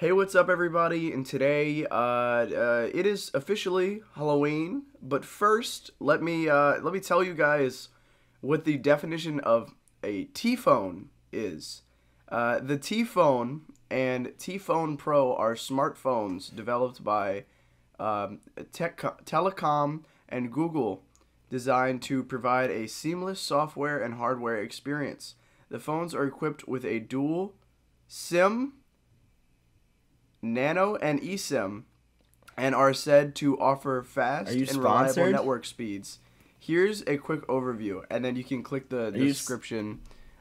Hey, what's up, everybody? And today, it is officially Halloween. But first, let me tell you guys what the definition of a T-phone is. The T-phone and T-phone Pro are smartphones developed by Telecom and Google, designed to provide a seamless software and hardware experience. The phones are equipped with a dual SIM, Nano, and eSIM, and are said to offer fast and reliable network speeds. Here's a quick overview, and then you can click the description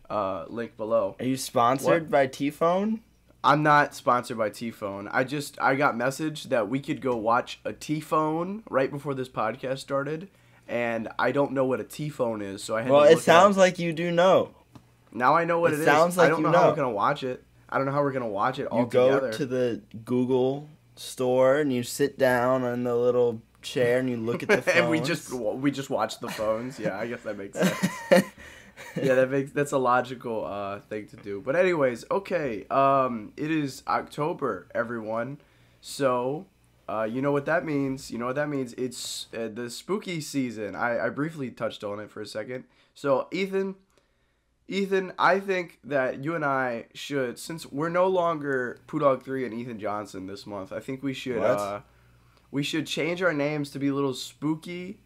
link below. Are you sponsored by T-phone? I'm not sponsored by T-phone. I got message that we could go watch a T-phone right before this podcast started, and I don't know what a T-phone is, so I had to look it sounds like you do know. Now I know what it is. Sounds like I don't know how we're gonna watch it. I don't know how we're gonna watch it all together. You go to the Google store and you sit down on the little chair and you look at the phones. And we just watch the phones. Yeah, I guess that makes sense. Yeah, that's a logical thing to do. But anyways, okay. It is October, everyone. So, you know what that means. It's the spooky season. I briefly touched on it for a second. So, Ethan, I think that you and I should, since we're no longer Poodawg3 and Ethan Johnson this month, I think we should change our names to be little spooky,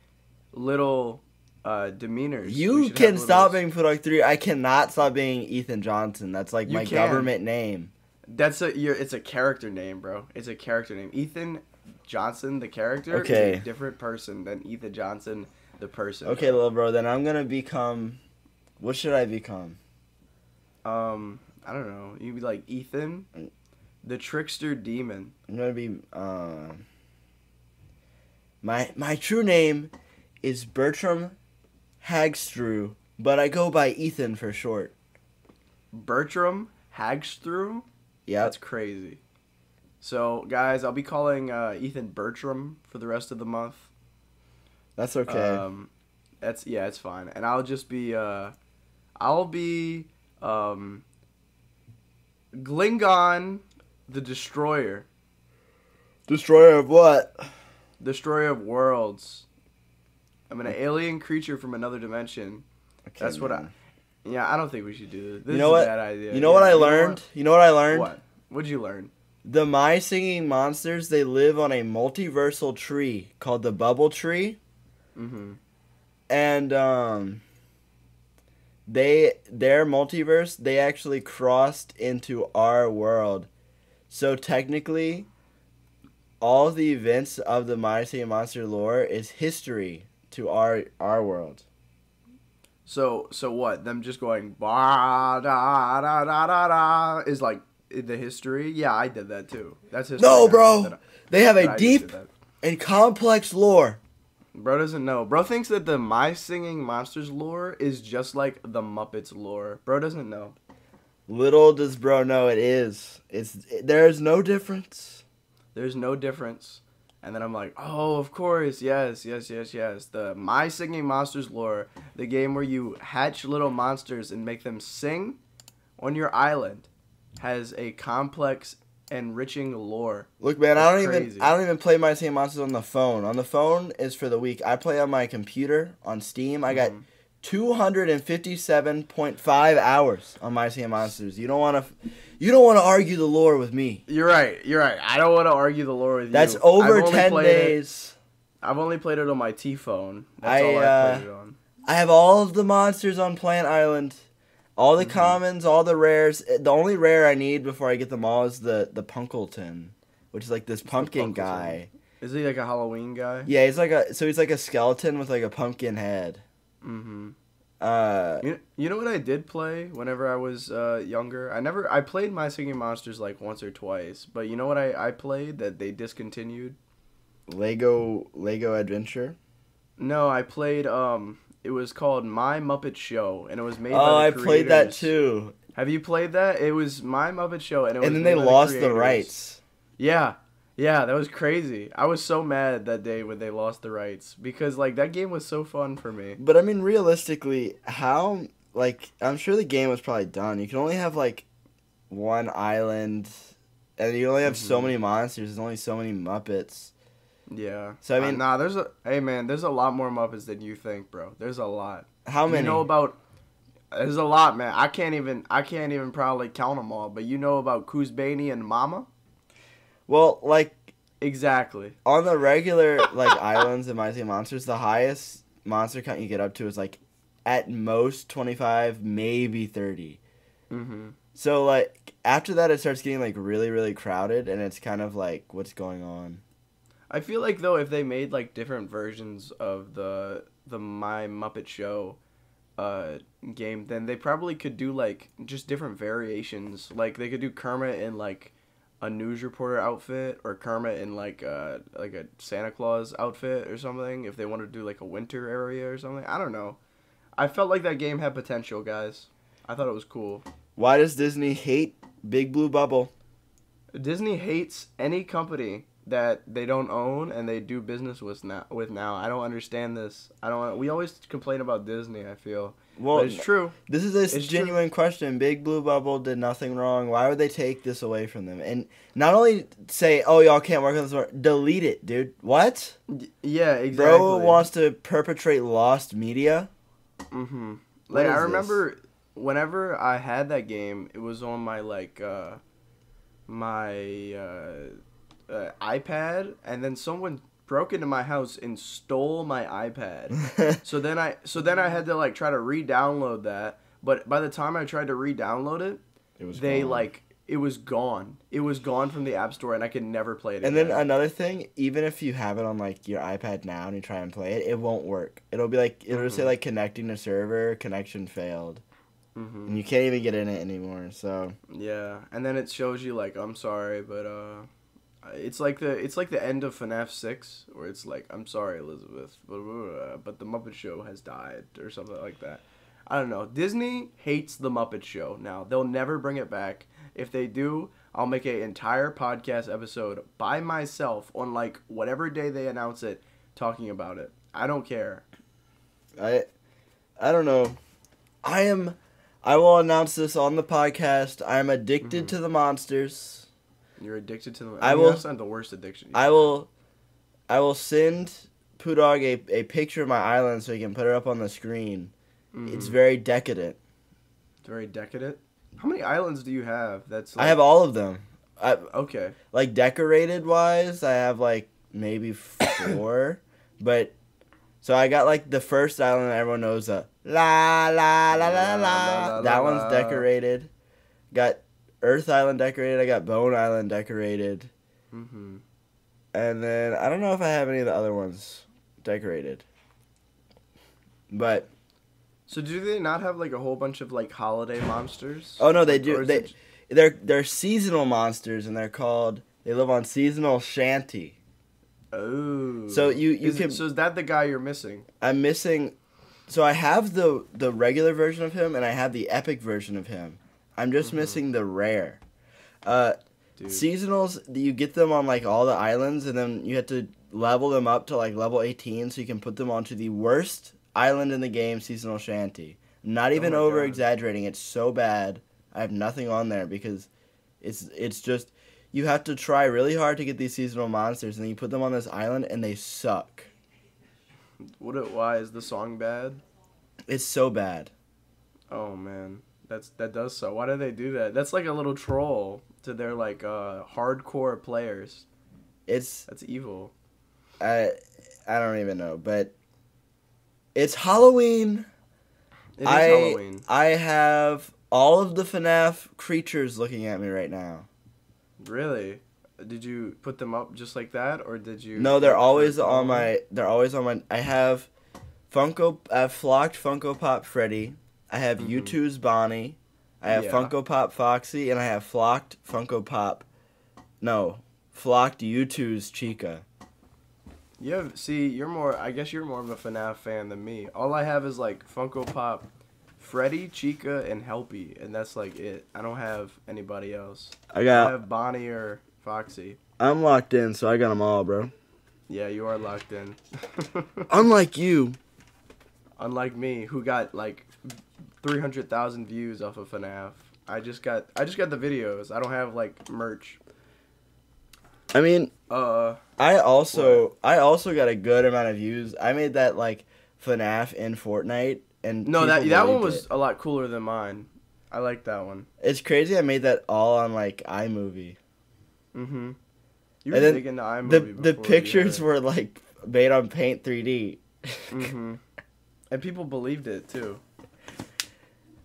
little demeanors. You can stop being Poodawg3. I cannot stop being Ethan Johnson. That's like my government name. It's a character name, bro. It's a character name. Ethan Johnson, the character, is a different person than Ethan Johnson, the person. Okay, little bro. Then I'm gonna become. What should I become? I don't know. You'd be like Ethan, the trickster demon. I'm gonna be my true name is Bertram Hagstrew, but I go by Ethan for short. Bertram Hagstrew? Yeah. That's crazy. So, guys, I'll be calling Ethan Bertram for the rest of the month. That's okay. It's fine. And I'll just be Glingon the Destroyer. Destroyer of what? Destroyer of worlds. I'm an alien creature from another dimension. Okay, that's what I don't think we should do this. This is a bad idea. You know what I learned? What? What'd you learn? The My Singing Monsters, they live on a multiversal tree called the Bubble Tree. Mm-hmm. And their multiverse, they actually crossed into our world. So technically, all the events of the My Singing Monster lore is history to our world. So what? Them just going ba da da da da da is like the history? Yeah, I did that too. That's history. No, bro. They have a deep and complex lore. Bro doesn't know. Bro thinks that the My Singing Monsters lore is just like the Muppets lore. Bro doesn't know. Little does bro know it is. There's no difference. There's no difference. And then I'm like, oh, of course, yes. The My Singing Monsters lore, the game where you hatch little monsters and make them sing on your island, has a complex, enriching lore. Look, man, I don't even play My Singing Monsters on the phone. On the phone is for the week. I play on my computer on Steam. I got 257.5 hours on My Singing Monsters. You don't want to argue the lore with me. You're right. I don't want to argue the lore with you. That's over 10 days. I've only played it on my T-phone. That's all I played it on. I have all of the monsters on Plant Island. All the commons, all the rares. The only rare I need before I get them all is the Punkleton, which is like this pumpkin guy. Is he like a Halloween guy? Yeah, he's like a skeleton with like a pumpkin head. Mm-hmm. You know what I did play whenever I was younger? I played My Singing Monsters like once or twice, but you know what I played that they discontinued? Lego Adventure? No, I played it was called My Muppet Show, and it was made by the creators. Played that too. Have you played that? It was My Muppet Show, and then they lost the rights. Yeah, that was crazy. I was so mad that day when they lost the rights because like that game was so fun for me. But I mean, realistically, how I'm sure the game was probably done. You can only have like one island and you only have so many monsters. There's only so many Muppets. Yeah. So I mean, there's a lot more Muppets than you think, bro. There's a lot. How many? You know about? There's a lot, man. I can't even probably count them all. But you know about Kuzbani and Mama? Well, like exactly on the regular like islands in Mighty Monsters, the highest monster count you get up to is like at most 25, maybe 30. Mm-hmm. So like after that, it starts getting like really, really crowded, and it's kind of like, what's going on? I feel like though, if they made like different versions of the My Muppet Show game, then they probably could do like just different variations. Like they could do Kermit in like a news reporter outfit, or Kermit in like a Santa Claus outfit or something, if they wanted to do like a winter area or something. I don't know. I felt like that game had potential, guys. I thought it was cool. Why does Disney hate Big Blue Bubble? Disney hates any company that they don't own and they do business with now. I don't understand this. We always complain about Disney, I feel. Well, but it's true. This is a genuine question. Big Blue Bubble did nothing wrong. Why would they take this away from them? And not only say, "Oh, y'all can't work on this more," delete it, dude. What? Yeah, exactly. Bro wants to perpetrate lost media. Mm-hmm. Like I remember whenever I had that game, it was on my iPad, and then someone broke into my house and stole my iPad. so then I had to like try to re-download that, but by the time I tried to re-download it, it was gone. It was gone from the App Store, and I could never play it again. And then another thing, even if you have it on like your iPad now and you try and play it, it won't work. It'll just say like connecting to server, connection failed. Mm-hmm. And you can't even get in it anymore. So yeah, and then it shows you like, I'm sorry, but it's like the end of FNAF 6, where it's like, I'm sorry, Elizabeth, but the Muppet Show has died, or something like that. I don't know. Disney hates the Muppet Show now. They'll never bring it back. If they do, I'll make an entire podcast episode by myself on like whatever day they announce it, talking about it. I don't care. I don't know. I will announce this on the podcast. I'm addicted to the monsters. You're addicted to them. That's not the worst addiction. I will send Poodawg a picture of my island so he can put it up on the screen. Mm-hmm. It's very decadent. It's very decadent? How many islands do you have? I have all of them. Okay. Like decorated wise, I have like maybe 4. But so I got like the first island that everyone knows, la la la la la. That one's decorated. Got Earth Island decorated. I got Bone Island decorated. Mm-hmm. And then I don't know if I have any of the other ones decorated. But so do they not have like a whole bunch of like holiday monsters? Oh no, they do. They're seasonal monsters, and they live on seasonal shanty. Oh. So so is that the guy you're missing? I'm missing. So I have the regular version of him, and I have the epic version of him. I'm just missing the rare. Seasonals, you get them on like all the islands, and then you have to level them up to like level 18 so you can put them onto the worst island in the game, Seasonal Shanty. I'm not even over exaggerating. It's so bad. I have nothing on there because it's just, you have to try really hard to get these seasonal monsters, and then you put them on this island and they suck. Why is the song bad? It's so bad. Oh man. That does so. Why do they do that? That's like a little troll to their like hardcore players. That's evil. I don't even know, but it's Halloween. It is Halloween. I have all of the FNAF creatures looking at me right now. Really? Did you put them up just like that, or did you? No, they're always on my. I have flocked Funko Pop Freddy. I have U2's Bonnie, I have Funko Pop Foxy, and I have flocked U2's Chica. I guess you're more of a FNAF fan than me. All I have is like Funko Pop Freddy, Chica, and Helpy, and that's like it. I don't have anybody else. I have Bonnie or Foxy. I'm locked in, so I got them all, bro. Yeah, you are locked in. Unlike you. Unlike me, who got like 300,000 views off of FNAF. I just got the videos. I don't have like merch. I mean, What? I also got a good amount of views. I made that like FNAF in Fortnite, and No, people that one believed was it. a lot cooler than mine. I like that one. It's crazy. I made that all on like iMovie. Mm-hmm. You were And then big into iMovie the before pictures were like made on Paint 3D. Mm-hmm. And people believed it too.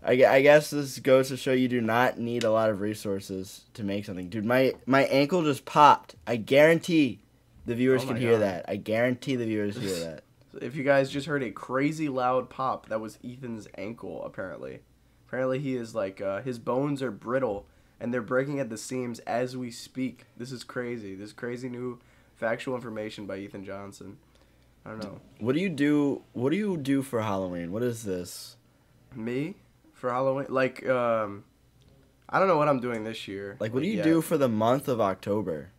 I guess this goes to show you do not need a lot of resources to make something. Dude, my ankle just popped. I guarantee the viewers Oh can my hear God. that. I guarantee the viewers hear that. If you guys just heard a crazy loud pop, that was Ethan's ankle, apparently. Apparently he is like, his bones are brittle, and they're breaking at the seams as we speak. This is crazy. This is crazy new factual information by Ethan Johnson. I don't know. What do you do for Halloween? What is this? Me? For Halloween? Like, I don't know what I'm doing this year. Like, what do you yet. do for the month of October?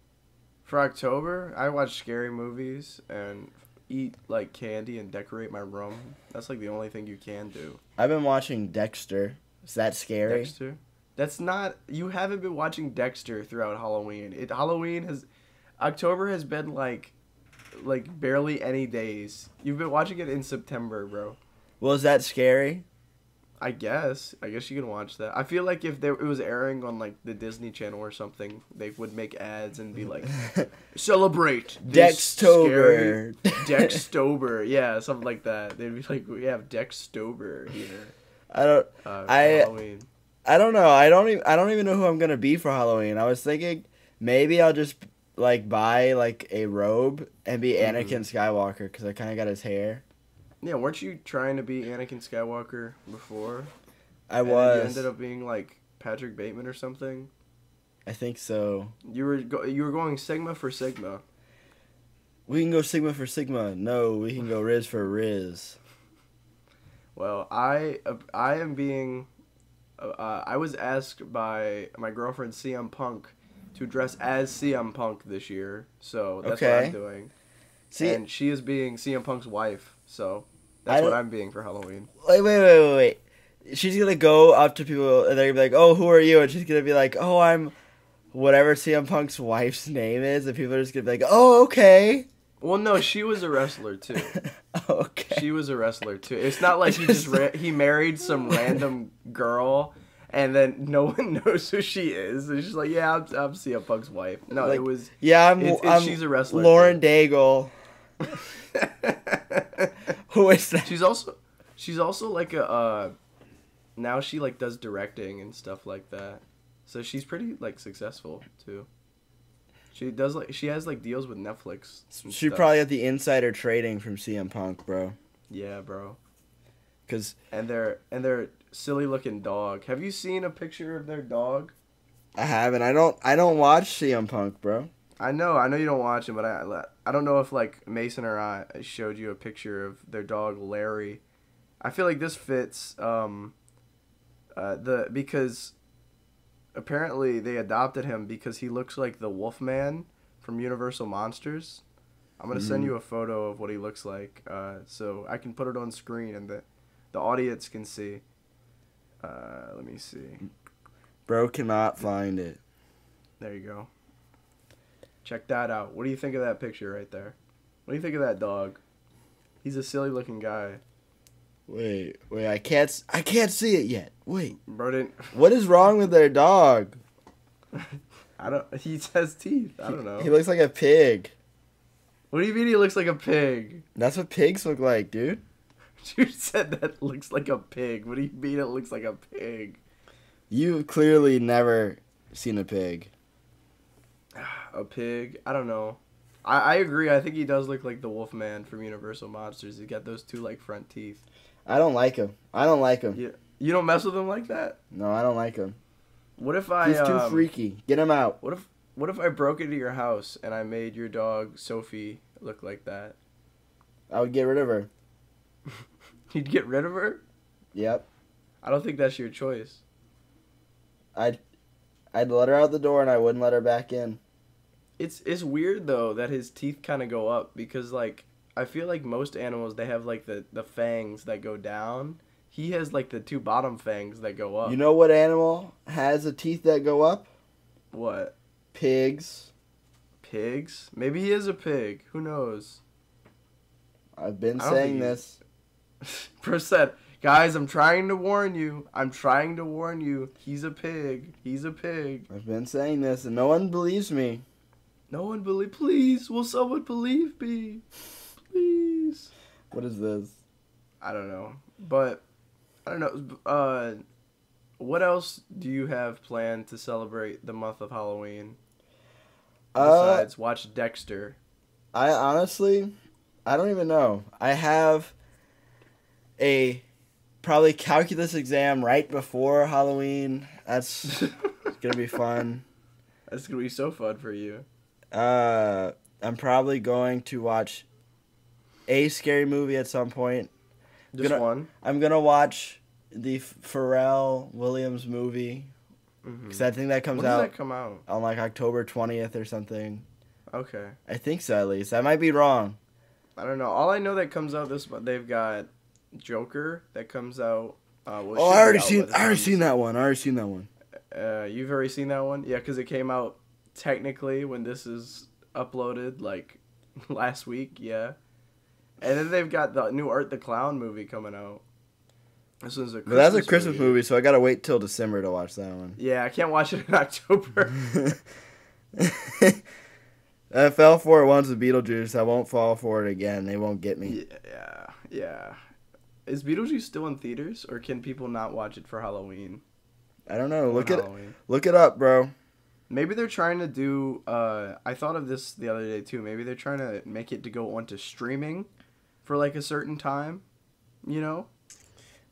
For October, I watch scary movies and eat, like, candy and decorate my room. That's, like, the only thing you can do. I've been watching Dexter. Is that scary? Dexter? That's not... You haven't been watching Dexter throughout Halloween. October has been, like, barely any days. You've been watching it in September, bro. Well, is that scary? I guess you can watch that. I feel like if it was airing on like the Disney Channel or something, they would make ads and be like, "Celebrate Dextober." Dextober, yeah, something like that. They'd be like, "We have Dextober here." I don't. For I Halloween. I don't know. I don't even know who I'm gonna be for Halloween. I was thinking maybe I'll just like buy like a robe and be Anakin Skywalker because I kind of got his hair. Yeah, weren't you trying to be Anakin Skywalker before? I And was. you ended up being like Patrick Bateman or something. I think so. You were going Sigma for Sigma. We can go Sigma for Sigma. No, we can go Riz for Riz. Well, I am being. I was asked by my girlfriend CM Punk to dress as CM Punk this year, so that's what Okay. I'm doing. See, And she is being CM Punk's wife, so that's what I'm being for Halloween. wait. She's gonna go up to people and they're gonna be like, "Oh, who are you?" And she's gonna be like, "Oh, I'm whatever CM Punk's wife's name is," and people are just gonna be like, "Oh, okay." Well, no, she was a wrestler too. Okay. She was a wrestler too. It's not like he married some random girl and then no one knows who she is. It's just like, yeah, I'm CM Punk's wife. No, Like, it was. Yeah, I'm she's a wrestler. Lauren Daigle. Who is that? She's also like a now she like does directing and stuff like that. So she's pretty like successful too. She has like deals with Netflix. and She stuff. probably got the insider trading from CM Punk, bro. Yeah, bro. Cause And their silly looking dog. Have you seen a picture of their dog? I haven't. I don't watch CM Punk, bro. I know you don't watch it, but I don't know if like Mason or I showed you a picture of their dog Larry. I feel like this fits because apparently they adopted him because he looks like the Wolfman from Universal Monsters. I'm gonna send you a photo of what he looks like, so I can put it on screen and the audience can see. Let me see. Bro cannot find it. There you go. Check that out. What do you think of that picture right there? What do you think of that dog? He's a silly looking guy. Wait, I can't see it yet. Wait. Bro didn't. What is wrong with their dog? He has teeth. I don't know. He looks like a pig. What do you mean he looks like a pig? That's what pigs look like, dude. You said that looks like a pig. What do you mean it looks like a pig? You've clearly never seen a pig. A pig? I don't know. I agree. I think he does look like the Wolfman from Universal Monsters. He's got those two like front teeth. I don't like him. You don't mess with him like that? No, I don't like him. What if I He's too freaky. Get him out. What if I broke into your house and I made your dog Sophie look like that? I would get rid of her. You'd get rid of her? Yep. I don't think that's your choice. I'd let her out the door and I wouldn't let her back in. It's weird though that his teeth kind of go up because like I feel like most animals they have like the fangs that go down. He has like the two bottom fangs that go up. You know what animal has the teeth that go up? What? Pigs. pigs? Maybe he is a pig. Who knows? I've been saying this. Percent. Guys, I'm trying to warn you. He's a pig. He's a pig. I've been saying this, and no one believes me. No one believe. Please, will someone believe me? Please. What is this? I don't know. But, I don't know. What else do you have planned to celebrate the month of Halloween? Besides watch Dexter. I don't even know. I have a probably calculus exam right before Halloween. That's gonna be fun. That's gonna be so fun for you. I'm probably going to watch a scary movie at some point. Just one? I'm gonna watch the Pharrell Williams movie. Because I think that comes out. When does that come out? On like October 20th or something. Okay. I think so, at least. I might be wrong. I don't know. All I know that comes out this month, they've got Joker that comes out. I already seen that one. You've already seen that one? Yeah, because it came out technically when this is uploaded, like last week. Yeah. And then they've got the new Art the Clown movie coming out. This was a Christmas that's a Christmas movie, so I gotta wait till December to watch that one. Yeah, I can't watch it in October. I fell for it once with Beetlejuice. I won't fall for it again. They won't get me. Yeah. Is Beetlejuice still in theaters, or can people not watch it for Halloween? I don't know. Look it up, bro. Maybe they're trying to do. I thought of this the other day too. Maybe they're trying to make it to go onto streaming for like a certain time. You know.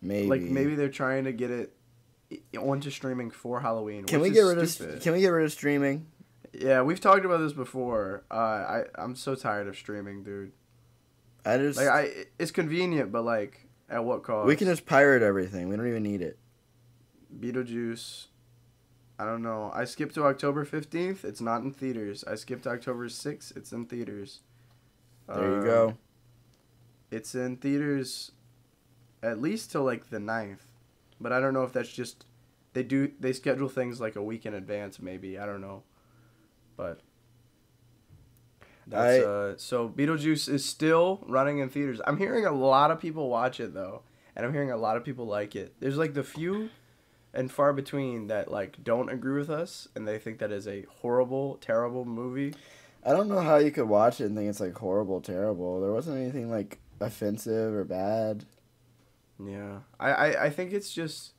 Maybe they're trying to get it onto streaming for Halloween. Can we get rid of streaming? Yeah, we've talked about this before. I'm so tired of streaming, dude. It's convenient, but like at what cost? We can just pirate everything. We don't even need it. Beetlejuice. I don't know. I skipped to October 15th. It's not in theaters. I skipped to October 6th. It's in theaters. There you go. It's in theaters at least till like the 9th. But I don't know if that's just they schedule things like a week in advance maybe. I don't know. But that's so Beetlejuice is still running in theaters. I'm hearing a lot of people watch it though, and I'm hearing a lot of people like it. There's like the few and far between that like don't agree with us and they think that is a horrible, terrible movie. I don't know how you could watch it and think it's like horrible, terrible. There wasn't anything like offensive or bad. Yeah. I think it's just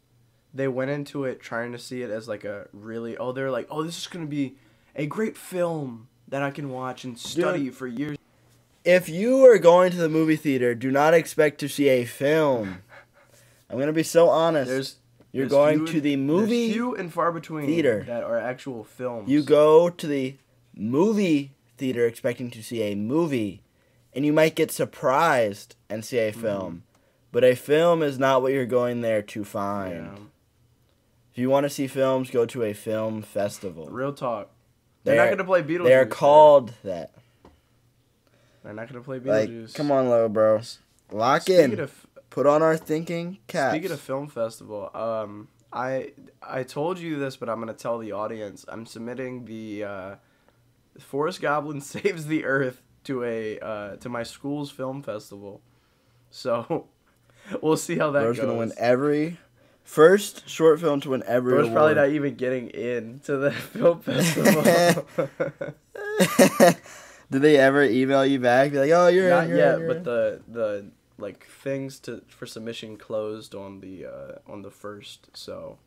they went into it trying to see it as like a really they're like, this is going to be a great film that I can watch and study for years. If you are going to the movie theater, do not expect to see a film. I'm going to be so honest. You're going to the movie few and far between theater that are actual films. You go to the movie theater expecting to see a movie, and you might get surprised and see a film. But a film is not what you're going there to find. Yeah. If you want to see films, go to a film festival. Real talk. They're not going to play Beetlejuice. They're called that. They're not going to play Beetlejuice. Like, come on, little bro. Lock in. Put on our thinking caps. Speaking of film festival, I told you this, but I'm going to tell the audience. I'm submitting the Forrest Goblin Saves the Earth to my school's film festival. So we'll see how that goes. Bro's going to win first short film to win every award. Bro's probably not even getting into the film festival. Did they ever email you back? Be like, oh, you're not in. Not yet, but the like things for submission closed on the 1st. So,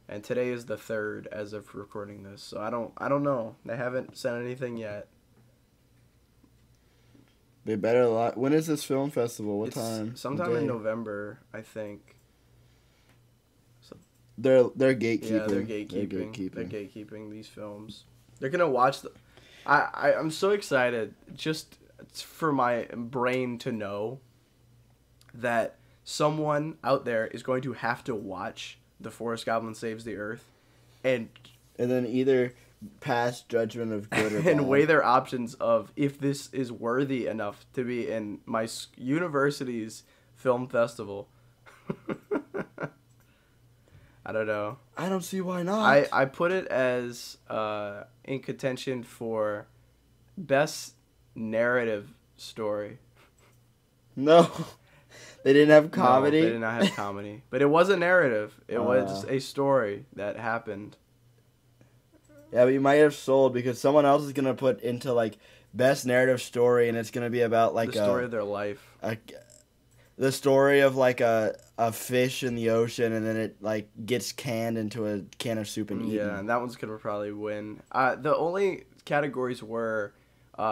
and today is the 3rd as of recording this. So I don't know. They haven't sent anything yet. They better when is this film festival? What time? Sometime in November, I think. So they're gatekeeping. Yeah, they're gatekeeping. They're gatekeeping these films. They're gonna watch the. I'm so excited just for my brain to know that someone out there is going to have to watch The Forrest Goblin Saves the Earth, and then either pass judgment of good or bad. And weigh their options of if this is worthy enough to be in my university's film festival. I don't know. I don't see why not. I put it as in contention for best narrative story. No. They didn't have comedy? No, they did not have comedy. But it was a narrative. It was just a story that happened. Yeah, but you might have sold because someone else is going to put into, like, best narrative story, and it's going to be about, like, the story of their life. The story of, like, a fish in the ocean, and then it, like, gets canned into a can of soup and eaten. Yeah, and that one's going to probably win. The only categories were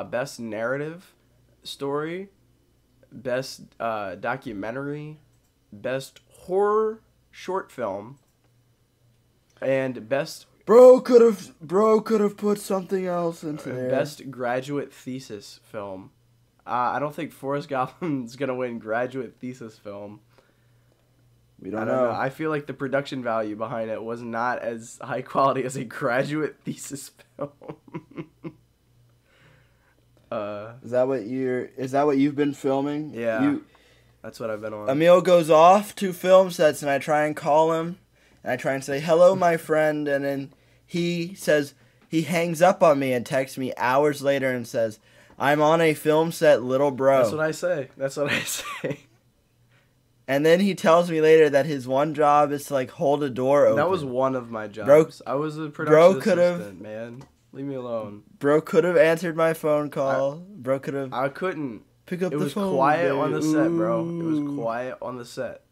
best narrative story, best documentary, best horror short film, and best... Bro could have put something else into there. Best graduate thesis film. I don't think Forrest Goblin's gonna win graduate thesis film. We don't know. I feel like the production value behind it was not as high quality as a graduate thesis film. Is that what you've been filming? Yeah. That's what I've been on. Emil goes off to film sets, and I try and call him. And I try and say, hello, my friend, and then he hangs up on me and texts me hours later and says, I'm on a film set, little bro. That's what I say. And then he tells me later that his one job is to, like, hold a door open. That was one of my jobs. I was a production assistant, man. Leave me alone. Bro could have answered my phone call. Bro could have... I couldn't. Pick up the phone. It was quiet on the set, bro. It was quiet on the set.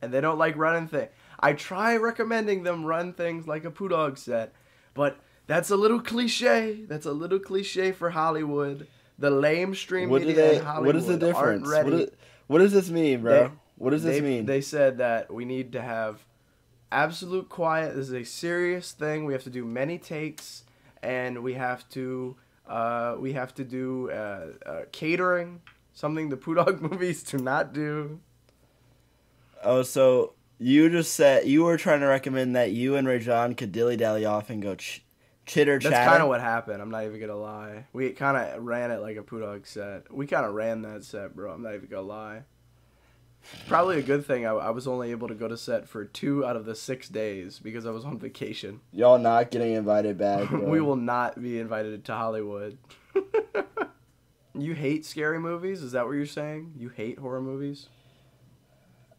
And they don't like running things. I try recommending them run things like a Poodawg set, but that's a little cliche. That's a little cliche for Hollywood. The lamestream media in Hollywood what is the difference? aren't ready. What does this mean, bro? What does this mean? They said that we need to have absolute quiet. This is a serious thing. We have to do many takes, and we have to do catering, something the Poodawg movies do not do. Oh, so you just said you were trying to recommend that you and Rajan could dilly-dally off and go chitter-chatter? That's kind of what happened. I'm not even going to lie. We kind of ran it like a Poodawg set. We kind of ran that set, bro. I'm not even going to lie. Probably a good thing I was only able to go to set for 2 out of the 6 days because I was on vacation. Y'all not getting invited back, bro. We will not be invited to Hollywood. You hate scary movies? Is that what you're saying? You hate horror movies?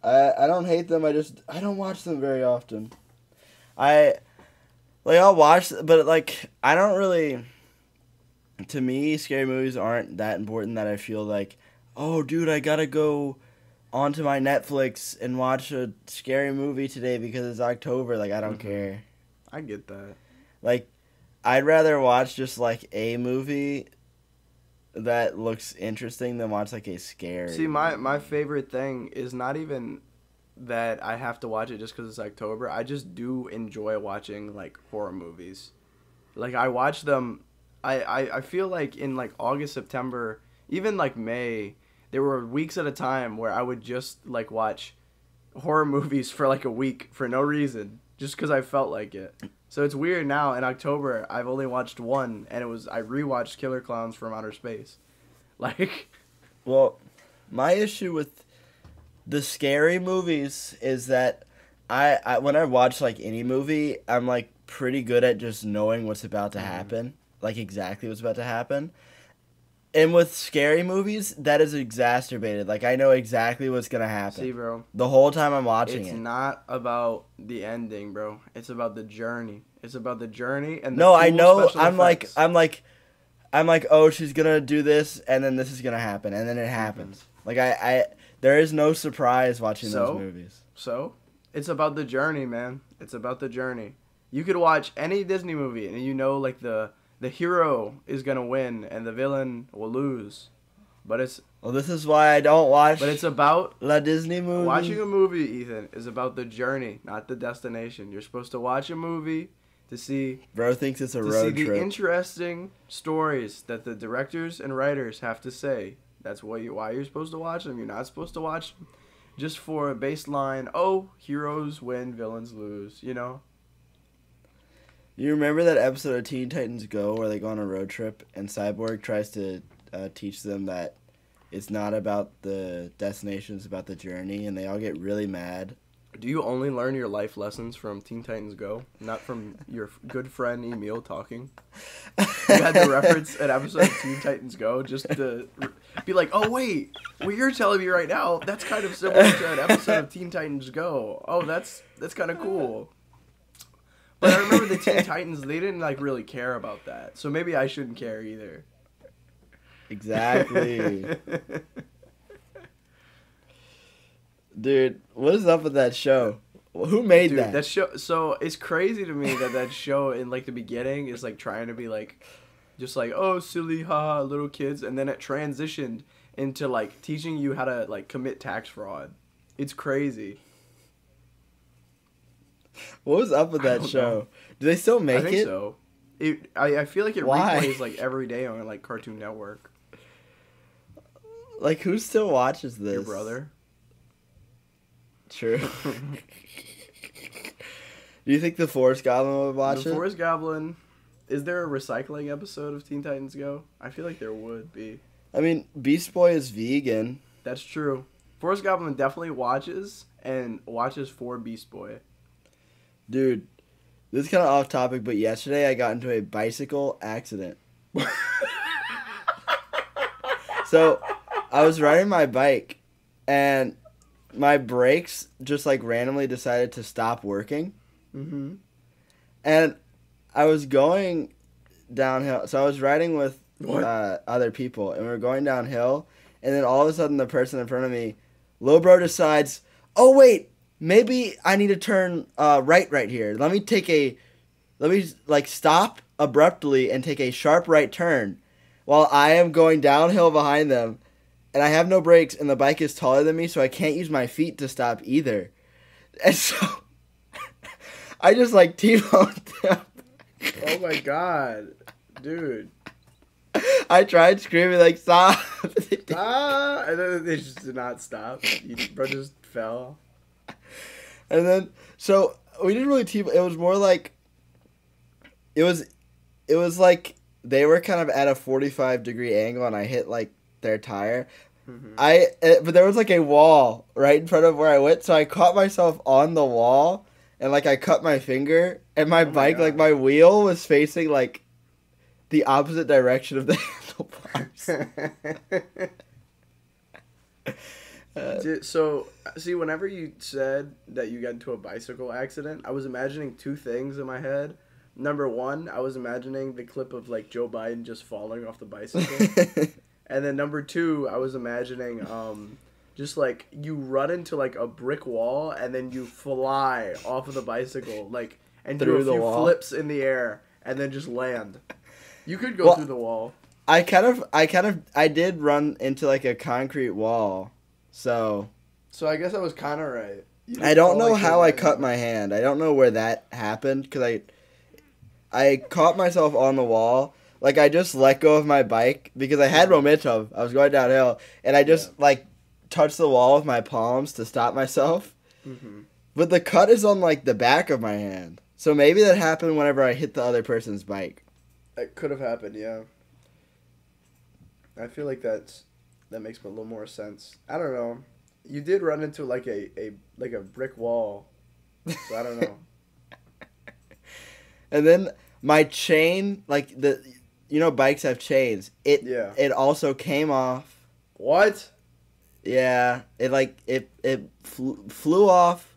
I don't hate them. I don't watch them very often. I'll watch, but, like, I don't really... To me, scary movies aren't that important that I feel like, oh, dude, I gotta go onto my Netflix and watch a scary movie today because it's October. Like, I don't care. I get that. Like, I'd rather watch just, like, a movie that looks interesting than watch, like, a scary See, my favorite thing is not even that I have to watch it just because it's October. I just do enjoy watching, like, horror movies. Like, I watch them... I feel like in, like, August, September, even, like, May... There were weeks at a time where I would just, like, watch horror movies for, like, a week for no reason, just because I felt like it. So it's weird now, in October, I've only watched one, and I rewatched Killer Clowns from Outer Space. Like... Well, my issue with the scary movies is that I when I watch, like, any movie, I'm, like, pretty good at just knowing what's about to happen, like, exactly what's about to happen. And with scary movies, that is exacerbated. Like, I know exactly what's going to happen. See, bro. The whole time I'm watching It's not about the ending, bro. It's about the journey. It's about the journey and the No, cool I know. special I'm effects. like, oh, she's going to do this, and then this is going to happen, and then it happens. Like, there is no surprise watching those movies. So, it's about the journey, man. It's about the journey. You could watch any Disney movie, and you know, like, the hero is going to win and the villain will lose. But it's... Well, this is why I don't watch... But it's about... La Disney movie. Watching a movie, Ethan, is about the journey, not the destination. You're supposed to watch a movie to see... Bro thinks it's a road trip. To see the interesting stories that the directors and writers have to say. That's why you're supposed to watch them. You're not supposed to watch them just for a baseline, oh, heroes win, villains lose, you know? You remember that episode of Teen Titans Go where they go on a road trip and Cyborg tries to teach them that it's not about the destination, it's about the journey, and they all get really mad? Do you only learn your life lessons from Teen Titans Go, not from your good friend Emil talking? You had to reference an episode of Teen Titans Go just to be like, oh wait, what you're telling me right now, that's kind of similar to an episode of Teen Titans Go. Oh, that's kind of cool. But I remember the Teen Titans, they didn't like really care about that, so maybe I shouldn't care either. Exactly. Dude, what is up with that show? Who made that? That show. So it's crazy to me that show in like the beginning is like trying to be like, just like, oh silly haha little kids, and then it transitioned into like teaching you how to like commit tax fraud. It's crazy. What was up with that show? Know. Do they still make it? I think so. I feel like it Why? replays like every day on like Cartoon Network. Like who still watches this? Your brother. True. Do you think the Forest Goblin would watch it? The Forest Goblin. Is there a recycling episode of Teen Titans Go? I feel like there would be. I mean, Beast Boy is vegan. That's true. Forest Goblin definitely watches for Beast Boy. Dude, this is kind of off topic, but yesterday I got into a bicycle accident. So, I was riding my bike, and my brakes just like randomly decided to stop working. Mm-hmm. And I was going downhill. So I was riding with other people, and we were going downhill. And then all of a sudden, the person in front of me, Lil Bro, decides, oh, wait, maybe I need to turn right here. Let me stop abruptly and take a sharp right turn while I am going downhill behind them. And I have no brakes, and the bike is taller than me, so I can't use my feet to stop either. And so, I just, like, T-boned them. Oh, my God. Dude. I tried screaming, like, stop. And then they just did not stop. Bro just fell. And then, so, we didn't really T-bone. It was more like, it was like, they were kind of at a 45-degree angle, and I hit, like, their tire. Mm-hmm. But there was like a wall right in front of where I went, so I caught myself on the wall, and like I cut my finger, and my bike, like my wheel was facing like the opposite direction of the handlebars. So, see, whenever you said that you got into a bicycle accident, I was imagining two things in my head. Number one, I was imagining the clip of like Joe Biden just falling off the bicycle. And then number two, I was imagining just like you run into like a brick wall and then you fly off of the bicycle, like, and do a few flips in the air and then just land. You could go through the wall. I did run into like a concrete wall. So I guess I was kind of right. I don't know how I cut my hand. I don't know where that happened because I caught myself on the wall. Like, I just let go of my bike because I had momentum. I was going downhill. And I just, like, touched the wall with my palms to stop myself. Mm-hmm. But the cut is on, like, the back of my hand. So maybe that happened whenever I hit the other person's bike. It could have happened, yeah. I feel like that makes a little more sense. I don't know. You did run into, like, a brick wall. So I don't know. And then my chain, like, bikes have chains. It also came off. What? Yeah, it flew off,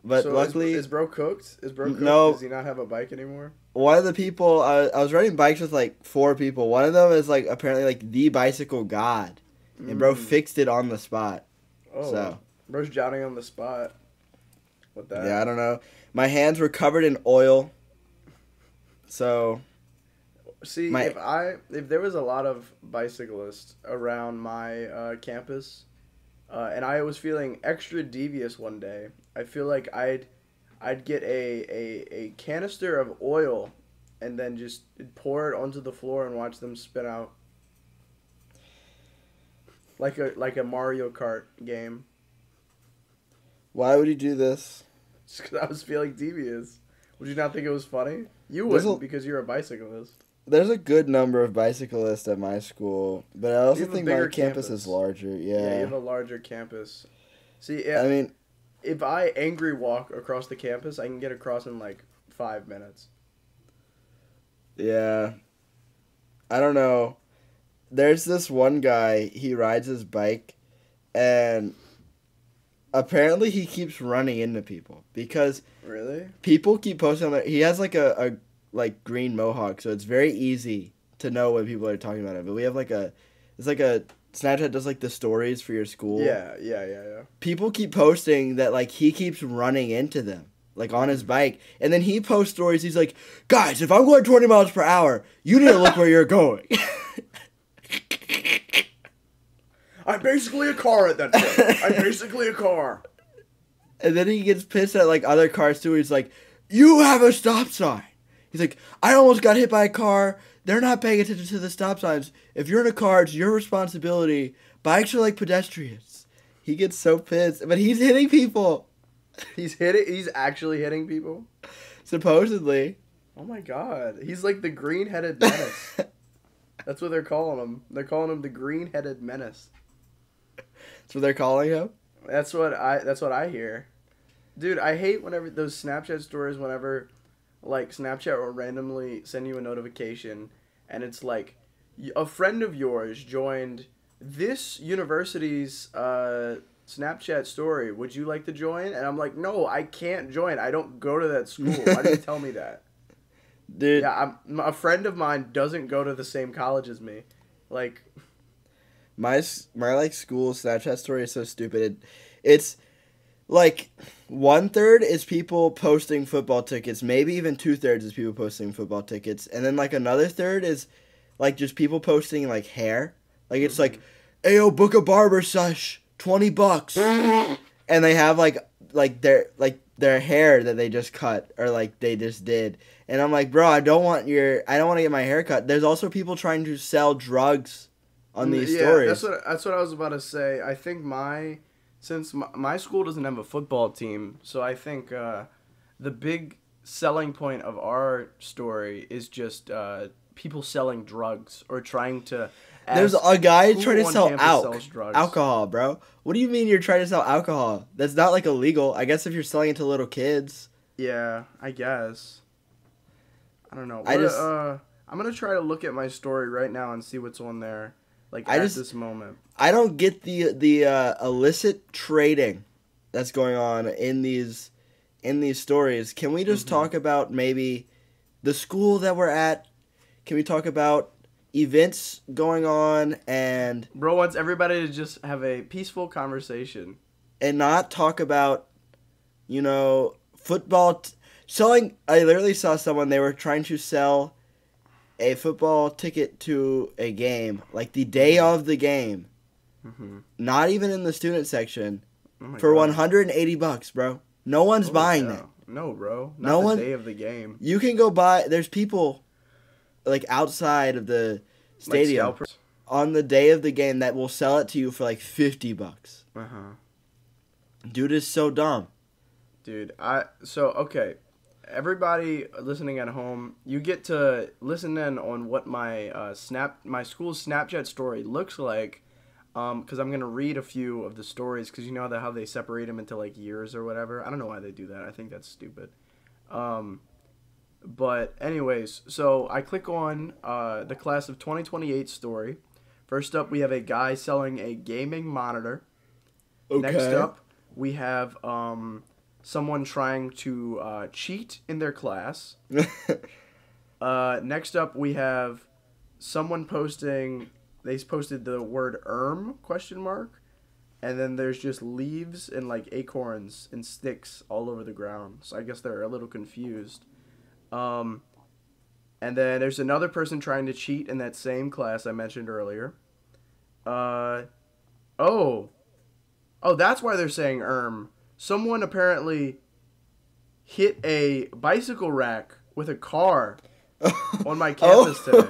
but so luckily is bro cooked? Is bro cooked? No. Does he not have a bike anymore? One of the people I was riding bikes with like 4 people. One of them is like apparently like the bicycle god, and bro fixed it on the spot. Oh, so bro's jouting on the spot. What that? Yeah, I don't know. My hands were covered in oil. So. See, if there was a lot of bicyclists around my campus, and I was feeling extra devious one day, I feel like I'd get a canister of oil, and then just pour it onto the floor and watch them spin out, like a Mario Kart game. Why would you do this? Just because I was feeling devious. Would you not think it was funny? You wouldn't because you're a bicyclist. There's a good number of bicyclists at my school, but I also think my campus is larger. Yeah, you have a larger campus. See, I mean, if I angry walk across the campus, I can get across in like 5 minutes. Yeah. I don't know. There's this one guy, he rides his bike, and apparently he keeps running into people because Really? people keep posting on there. He has like a like green mohawk, so it's very easy to know when people are talking about it. But we have it's like a Snapchat does like the stories for your school. Yeah. People keep posting that like he keeps running into them, like on his bike, and then he posts stories. He's like, guys, if I'm going 20 miles per hour, you need to look where you're going. I'm basically a car at that point. I'm basically a car. And then he gets pissed at like other cars too. He's like, you have a stop sign. He's like, I almost got hit by a car. They're not paying attention to the stop signs. If you're in a car, it's your responsibility. Bikes are like pedestrians. He gets so pissed. But he's hitting people. He's actually hitting people? Supposedly. Oh my god. He's like the green-headed menace. That's what they're calling him. They're calling him the green-headed menace. That's what they're calling him? That's what I hear. Dude, I hate whenever those Snapchat stories, whenever like Snapchat will randomly send you a notification and it's like a friend of yours joined this university's Snapchat story. Would you like to join? And I'm like, no, I can't join. I don't go to that school. Why do you tell me that? Dude. Yeah, a friend of mine doesn't go to the same college as me. Like, my like school Snapchat story is so stupid. It's like 1/3 is people posting football tickets, maybe even 2/3 is people posting football tickets, and then like another third is like just people posting like hair. Like it's like, ayo, book a barber sesh, $20, and they have like their hair that they just cut or like they just did, and I'm like, bro, I don't want to get my hair cut. There's also people trying to sell drugs on these stories. That's what I was about to say. I think since my school doesn't have a football team, so I think the big selling point of our story is just people selling drugs or trying to. There's a guy trying to sell alcohol, bro. What do you mean you're trying to sell alcohol? That's not like illegal. I guess if you're selling it to little kids. Yeah, I guess. I don't know. I'm gonna try to look at my story right now and see what's on there. Like at this moment, I don't get the illicit trading that's going on in these stories. Can we just talk about maybe the school that we're at? Can we talk about events going on and bro wants everybody to just have a peaceful conversation and not talk about football selling? I literally saw someone, they were trying to sell a football ticket to a game, like the day of the game, not even in the student section, for $180, bro. No one's buying that. No, bro. Not the day of the game. You can go buy. There's people like outside of the stadium on the day of the game that will sell it to you for like $50. Dude is so dumb. Dude, okay. Everybody listening at home, you get to listen in on what my school's Snapchat story looks like, because I'm gonna read a few of the stories, because you know how they separate them into like years or whatever. I don't know why they do that. I think that's stupid. But anyways, so I click on the class of 2028 story. First up, we have a guy selling a gaming monitor. Okay. Next up, we have someone trying to cheat in their class. Next up, we have someone posting. They posted the word "erm?" ? And then there's just leaves and like acorns and sticks all over the ground. So I guess they're a little confused. And then there's another person trying to cheat in that same class I mentioned earlier. Oh, that's why they're saying "erm." Someone apparently hit a bicycle rack with a car on my campus today.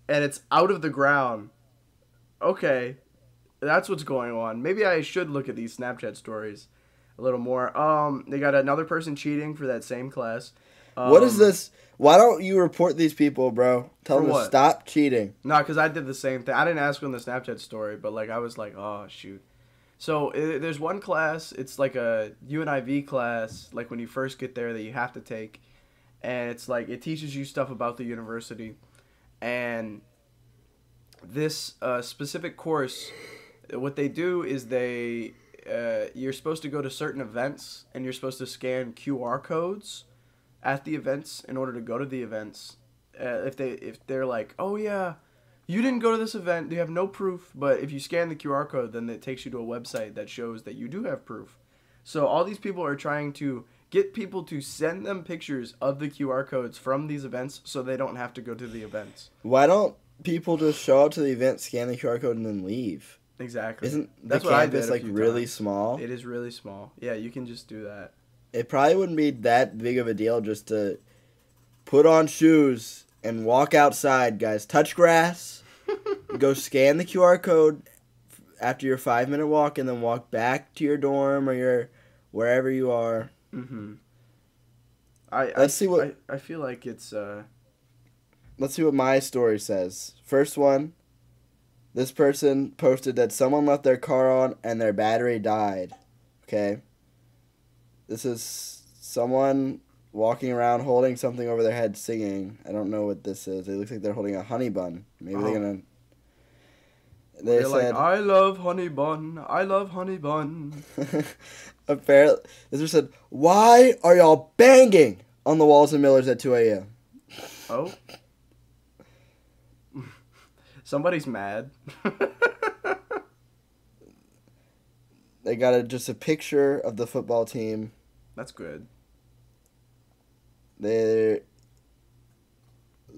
And it's out of the ground. Okay, that's what's going on. Maybe I should look at these Snapchat stories a little more. They got another person cheating for that same class. What is this? Why don't you report these people, bro? Tell them to stop cheating. No, because I did the same thing. I didn't ask on the Snapchat story, but like I was like, oh shoot. So there's one class. It's like a UNIV class, like when you first get there that you have to take, and it's like it teaches you stuff about the university, and this specific course, what they do is you're supposed to go to certain events and you're supposed to scan QR codes at the events in order to go to the events. If they're like, oh yeah, you didn't go to this event, you have no proof, but if you scan the QR code, then it takes you to a website that shows that you do have proof. So all these people are trying to get people to send them pictures of the QR codes from these events so they don't have to go to the events. Why don't people just show up to the event, scan the QR code, and then leave? Exactly. Isn't That's the what I campus did a like few really times. small? It is really small. Yeah, you can just do that. It probably wouldn't be that big of a deal just to put on shoes and walk outside, guys. Touch grass, go scan the QR code after your 5-minute walk, and then walk back to your dorm or your wherever you are. Mm-hmm. Let's see what I feel like it's Let's see what my story says. First one, this person posted that someone left their car on and their battery died. Okay. This is someone walking around holding something over their head singing. I don't know what this is. It looks like they're holding a honey bun. Maybe they're going to... They're like, I love honey bun. I love honey bun. Apparently, this person said, why are y'all banging on the walls of Miller's at 2 a.m.? Oh. Somebody's mad. They got just a picture of the football team. That's good.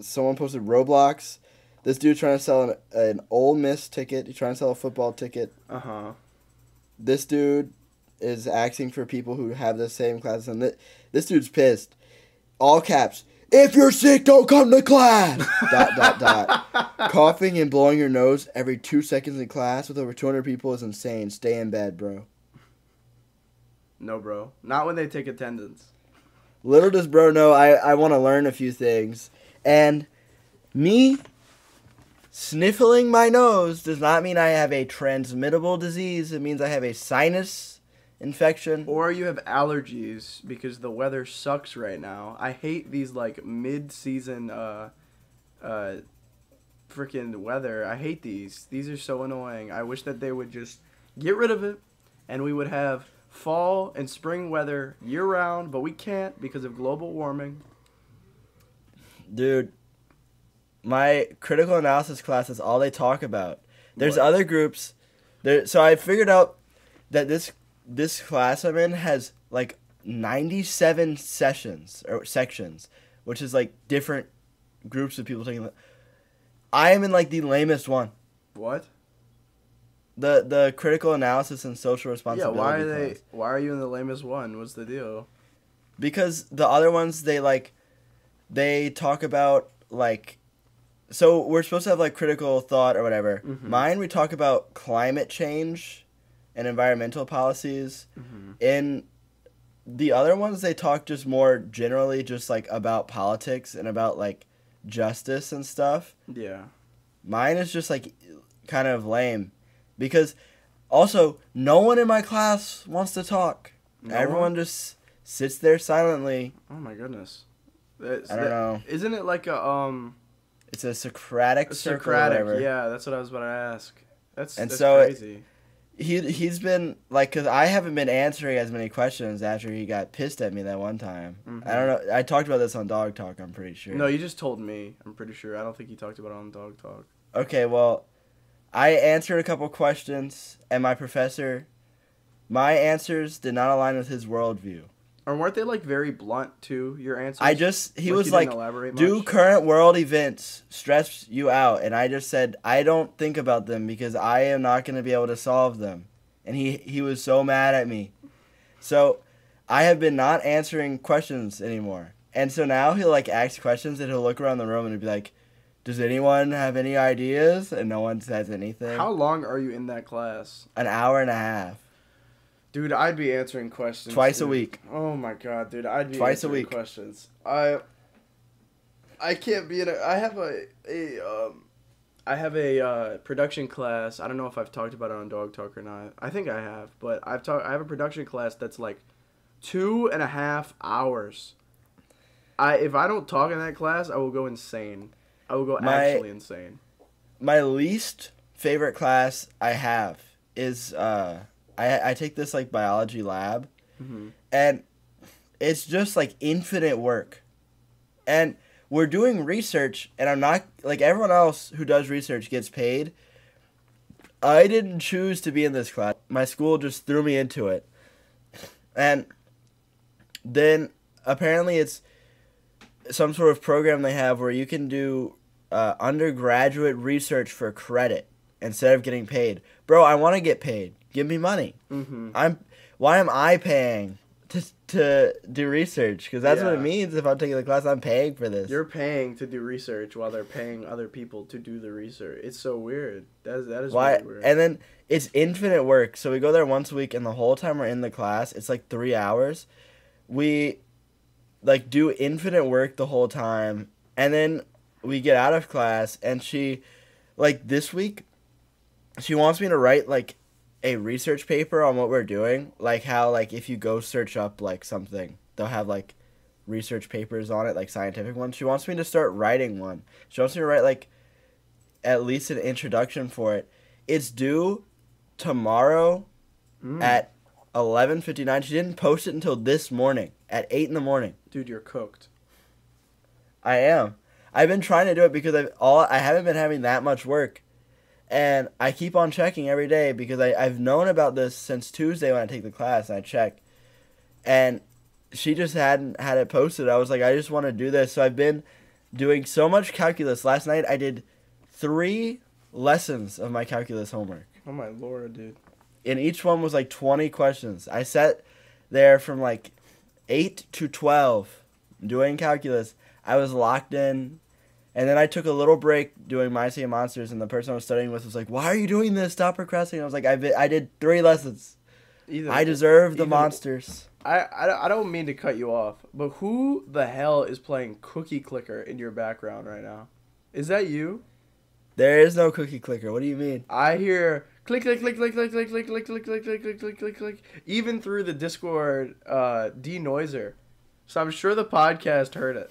Someone posted Roblox. This dude trying to sell an Ole Miss ticket. He's trying to sell a football ticket. Uh-huh. This dude is asking for people who have the same classes. And this dude's pissed. All caps. If you're sick, don't come to class. ... Coughing and blowing your nose every 2 seconds in class with over 200 people is insane. Stay in bed, bro. No, bro. Not when they take attendance. Little does bro know I want to learn a few things. And me sniffling my nose does not mean I have a transmittable disease. It means I have a sinus infection. Or you have allergies because the weather sucks right now. I hate these like mid-season freaking weather. I hate these. These are so annoying. I wish that they would just get rid of it and we would have fall and spring weather year round, but we can't because of global warming. Dude, my critical analysis class is all they talk about. There's What? other groups. So I figured out that this class I'm in has like 97 sessions or sections, which is like different groups of people taking. I am in like the lamest one. What? The critical analysis and social Yeah, responsibility. why are you in the lamest one? What's the deal? Because the other ones they talk about like, so we're supposed to have like critical thought or whatever. Mm-hmm. Mine, we talk about climate change and environmental policies. Mm-hmm. In the other ones, they talk just more generally just like about politics and about like justice and stuff. Yeah. Mine is just like kind of lame because also no one in my class wants to talk. No Everyone one? just sits there silently. Oh my goodness. I don't know. Isn't it like a It's a Socratic circle or Socratic? whatever. Yeah, that's what I was about to ask. That's so crazy. He's been like, cause I haven't been answering as many questions after he got pissed at me that one time. Mm-hmm. I don't know. I talked about this on Dawg Talk. I'm pretty sure. No, you just told me. I'm pretty sure. I don't think you talked about it on Dawg Talk. Okay, well, I answered a couple questions, and my answers did not align with his worldview. Or weren't they like very blunt too? Your answers. He Like, was you like, didn't elaborate do much? current world events stress you out? And I just said, I don't think about them because I am not going to be able to solve them. And he was so mad at me. So I have been not answering questions anymore. And so now he'll like ask questions and he'll look around the room and he'll be like, does anyone have any ideas? And no one says anything. How long are you in that class? An hour and a half. Dude, I'd be answering questions. Twice a dude. week. Oh my god, dude, I'd be Twice a answering week. questions. I can't be in a. I I have a production class. I don't know if I've talked about it on Dawg Talk or not. I think I have, but I have a production class that's like 2.5 hours. If I don't talk in that class, I will go insane. I will go actually insane. My least favorite class I have is I take this like biology lab, and it's just like infinite work, and we're doing research, and I'm not like everyone else who does research gets paid. I didn't choose to be in this class. My school just threw me into it, and then apparently it's some sort of program they have where you can do undergraduate research for credit instead of getting paid. Bro, I want to get paid. Give me money. Why am I paying to do research? Because that's what it means. If I'm taking the class, I'm paying for this. You're paying to do research while they're paying other people to do the research. It's so weird. That is really weird. And then it's infinite work. So we go there once a week, and the whole time we're in the class, it's like 3 hours. We like do infinite work the whole time, and then we get out of class, and she, like this week, she wants me to write like a research paper on what we're doing, like how like if you go search up like something, they'll have like research papers on it, like scientific ones. She wants me to start writing one. She wants me to write like at least an introduction for it. It's due tomorrow at 11:59. She didn't post it until this morning at 8 in the morning. Dude, you're cooked. I am. I've been trying to do it because I haven't been having that much work. And I keep on checking every day because I've known about this since Tuesday when I take the class and I check. And she just hadn't had it posted. I was like, I just want to do this. So I've been doing so much calculus. Last night I did 3 lessons of my calculus homework. Oh my lord, dude. And each one was like 20 questions. I sat there from like 8 to 12 doing calculus. I was locked in. And then I took a little break doing Mice and Monsters, and the person I was studying with was like, "Why are you doing this? Stop procrastinating." I was like, I did 3 lessons. I deserve the monsters. I don't mean to cut you off, but who the hell is playing Cookie Clicker in your background right now? Is that you? There is no Cookie Clicker. What do you mean? I hear click click click click click click click click click click click click click click click even through the Discord denoiser. So I'm sure the podcast heard it.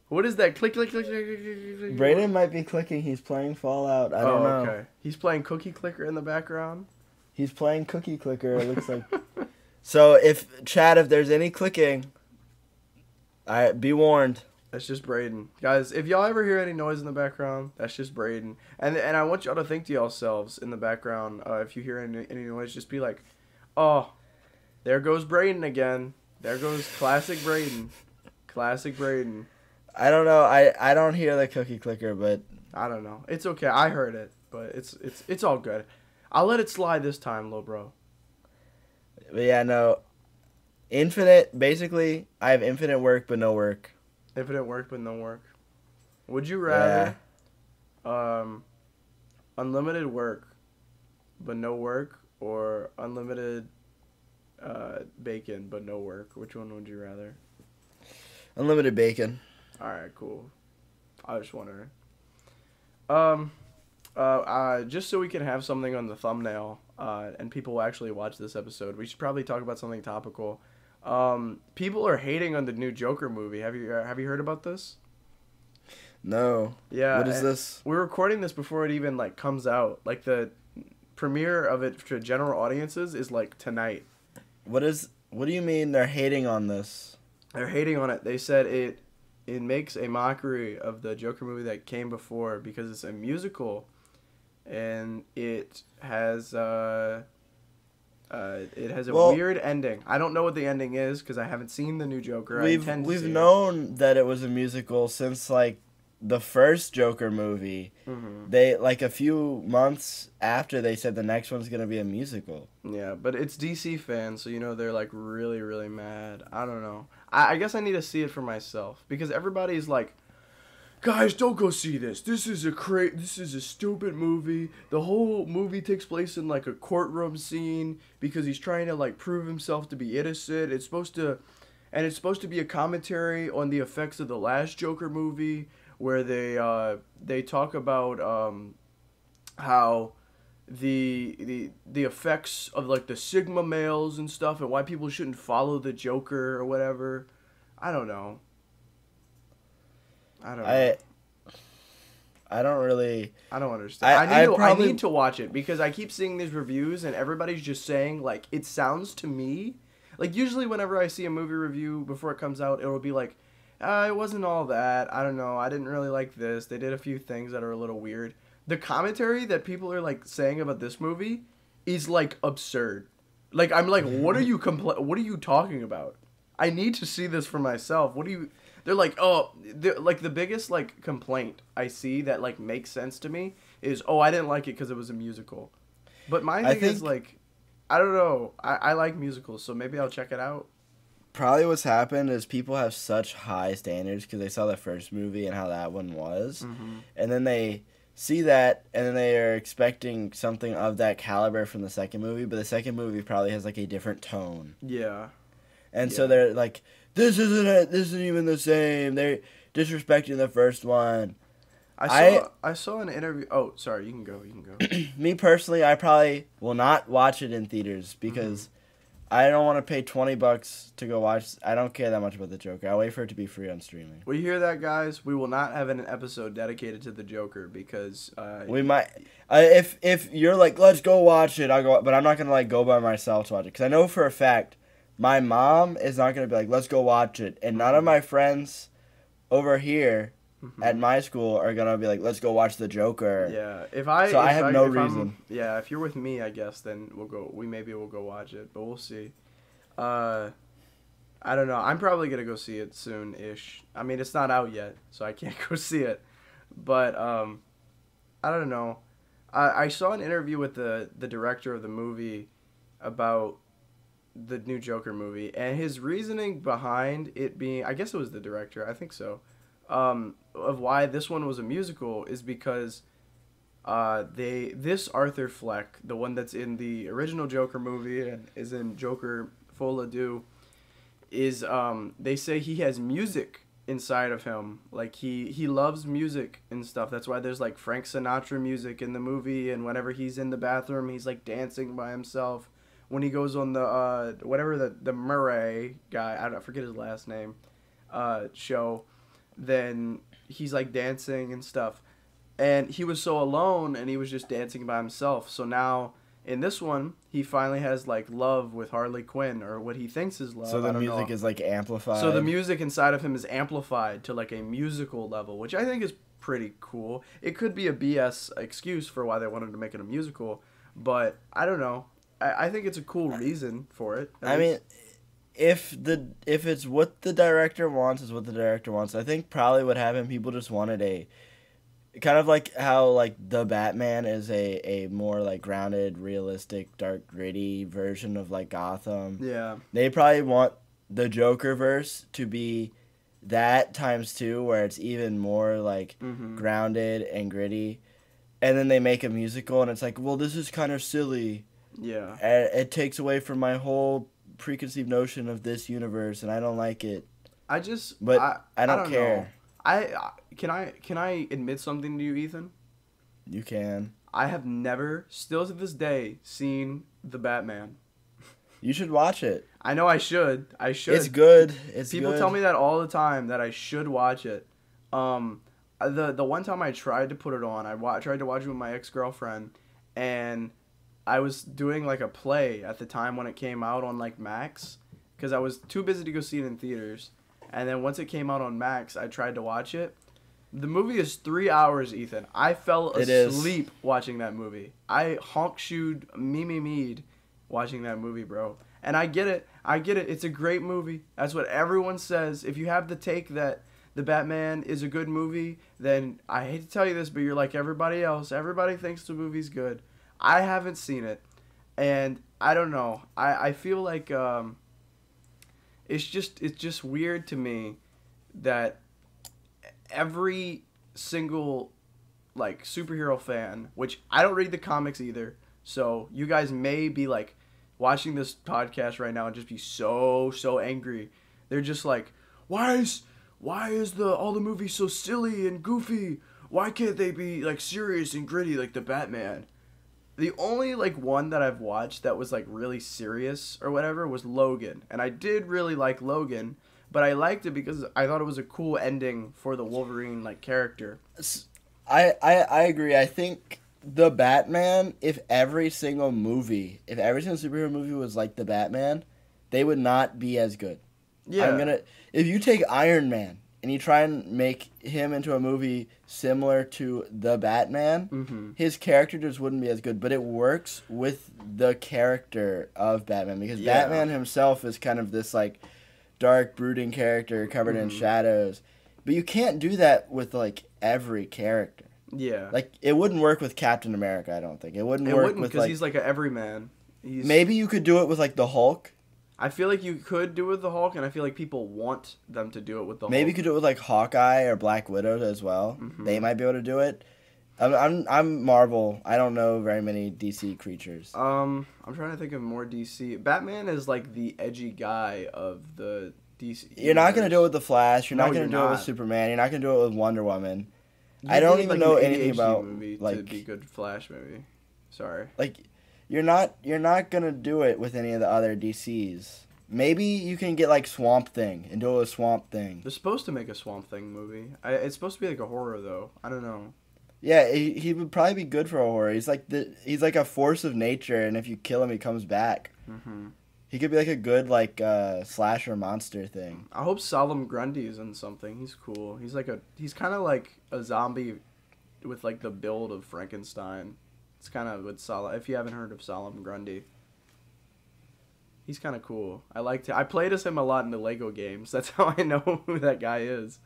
What is that? Click, click, click, click, click, click, click. Brayden might be clicking. He's playing Fallout. I don't know. Okay. He's playing Cookie Clicker in the background? He's playing Cookie Clicker, it looks like. So, if there's any clicking, be warned. That's just Brayden. Guys, if y'all ever hear any noise in the background, that's just Brayden. And I want y'all to think to yourselves in the background, if you hear any noise, just be like, oh, there goes Brayden again. There goes classic Brayden. Classic Brayden. I don't know. I don't hear the Cookie Clicker, but I don't know. It's okay. I heard it, but it's all good. I'll let it slide this time, little bro. But yeah, no. Infinite. Basically, I have infinite work, but no work. Infinite work, but no work. Would you rather, unlimited work, but no work, or unlimited bacon, but no work? Which one would you rather? Unlimited bacon. Alright, cool. I was just wondering. Just so we can have something on the thumbnail, and people will actually watch this episode, we should probably talk about something topical. People are hating on the new Joker movie. Have you heard about this? No. Yeah. What is this? We're recording this before it even like comes out. Like the premiere of it to general audiences is like tonight. What do you mean they're hating on this? They're hating on it. They said it makes a mockery of the Joker movie that came before because it's a musical, and it has a weird ending. I don't know what the ending is because I haven't seen the new Joker. We've known that it was a musical since like the first Joker movie. Mm-hmm. They like a few months after they said the next one's gonna be a musical. Yeah, but it's DC fans, so they're like really, really mad. I don't know. I guess I need to see it for myself because everybody's like, guys, don't go see this. This is a stupid movie. The whole movie takes place in like a courtroom scene because he's trying to like prove himself to be innocent. It's supposed to be a commentary on the effects of the last Joker movie where they talk about how the effects of like the Sigma males and stuff, and why people shouldn't follow the Joker or whatever. I don't know. I don't know. I don't really. I don't understand. I need to watch it because I keep seeing these reviews and everybody's just saying like it sounds to me like usually whenever I see a movie review before it comes out, it'll be like, it wasn't all that. I don't know. I didn't really like this. They did a few things that are a little weird. The commentary that people are like saying about this movie is like absurd. Like I'm like, what are you What are you talking about? I need to see this for myself. What do you? They're like, like the biggest like complaint I see that like makes sense to me is, I didn't like it because it was a musical. But my thing is like, I don't know. I like musicals, so maybe I'll check it out. Probably what's happened is people have such high standards because they saw the first movie and how that one was, and then they see that and then they are expecting something of that caliber from the second movie, but the second movie probably has like a different tone. Yeah. And so they're like, this isn't it. This isn't even the same. They're disrespecting the first one. I saw an interview. Oh, sorry. You can go. Me personally, I probably will not watch it in theaters because I don't want to pay $20 to go watch. I don't care that much about the Joker. I'll wait for it to be free on streaming. We hear that, guys. We will not have an episode dedicated to the Joker because we might. If you're like, let's go watch it, I'll go. But I'm not gonna like go by myself to watch it because I know for a fact. My mom is not going to be like, let's go watch it. And none of my friends over here at my school are going to be like, let's go watch the Joker. Yeah. I have no reason. If you're with me, I guess, then we'll go watch it. But we'll see. I don't know. I'm probably going to go see it soon-ish. I mean, it's not out yet, so I can't go see it. But I don't know. I saw an interview with the director of the movie about the new Joker movie, and his reasoning behind it being, I guess it was the director, I think so, of why this one was a musical is because this Arthur Fleck, the one that's in the original Joker movie and is in Joker Full Ado, is they say he has music inside of him. Like he loves music and stuff. That's why there's like Frank Sinatra music in the movie, and whenever he's in the bathroom, he's like dancing by himself. When he goes on the whatever the Murray guy, I forget his last name, show, then he's like dancing and stuff. And he was so alone and he was just dancing by himself. So now in this one, he finally has like love with Harley Quinn, or what he thinks is love. So the music is like amplified. So the music inside of him is amplified to like a musical level, which I think is pretty cool. It could be a BS excuse for why they wanted to make it a musical, but I don't know. I think it's a cool reason for it. I mean, if it's what the director wants, is what the director wants. I think probably what happened, people just wanted a kind of like how like the Batman is a more like grounded, realistic, dark, gritty version of like Gotham. Yeah. They probably want the Jokerverse to be that times 2, where it's even more like grounded and gritty. And then they make a musical and it's like, well, this is kind of silly. Yeah. It takes away from my whole preconceived notion of this universe, and I don't like it. I don't care. Know. Can I admit something to you, Ethan? You can. I have never, still to this day, seen The Batman. You should watch it. I know I should. It's good. People tell me that all the time, that I should watch it. The one time I tried to put it on, I tried to watch it with my ex-girlfriend, and I was doing like a play at the time when it came out on like Max, because I was too busy to go see it in theaters. And then once it came out on Max, I tried to watch it. The movie is 3 hours, Ethan. I fell asleep watching that movie. I honk-shoed me-me'd watching that movie, bro. And I get it. It's a great movie. That's what everyone says. If you have the take that The Batman is a good movie, then I hate to tell you this, but you're like everybody else. Everybody thinks the movie's good. I haven't seen it, and I don't know. I feel like it's just weird to me that every single like superhero fan, which I don't read the comics either, so you guys may be like watching this podcast right now and just be so angry. They're just like, why is all the movies so silly and goofy? why can't they be like serious and gritty like the Batman? The only like one that I've watched that was like really serious or whatever was Logan, and I did really like Logan, but I liked it because I thought it was a cool ending for the Wolverine like character. I agree. I think the Batman, if every single superhero movie was like the Batman, they would not be as good. Yeah. If you take Iron Man and you try and make him into a movie similar to the Batman, his character just wouldn't be as good. But it works with the character of Batman because Batman himself is kind of this like dark, brooding character covered in shadows. But you can't do that with like every character. Yeah. Like it wouldn't work with Captain America. I don't think it wouldn't work with because he's like an everyman. Maybe you could do it with like the Hulk. I feel like you could do it with the Hulk, and I feel like people want them to do it with the Hulk. Maybe you could do it with like Hawkeye or Black Widow as well. They might be able to do it. I'm Marvel. I don't know very many DC creatures. I'm trying to think of more DC. Batman is like the edgy guy of the DC. You're not gonna do it with the Flash. You're not gonna do it with Superman. You're not gonna do it with Wonder Woman. I don't even know anything about movie like to be good Flash movie. Sorry. Like you're not gonna do it with any of the other DCs. Maybe you can get like Swamp Thing and do it with Swamp Thing. They're supposed to make a Swamp Thing movie. It's supposed to be like a horror though. I don't know. Yeah, he would probably be good for a horror. He's like a force of nature, and if you kill him, he comes back. He could be like a good like slasher monster thing. I hope Solemn Grundy is in something. He's cool. He's kind of like a zombie with like the build of Frankenstein. It's kind of with if you haven't heard of Solemn Grundy. He's kind of cool. I liked it. I played as him a lot in the Lego games. That's how I know who that guy is.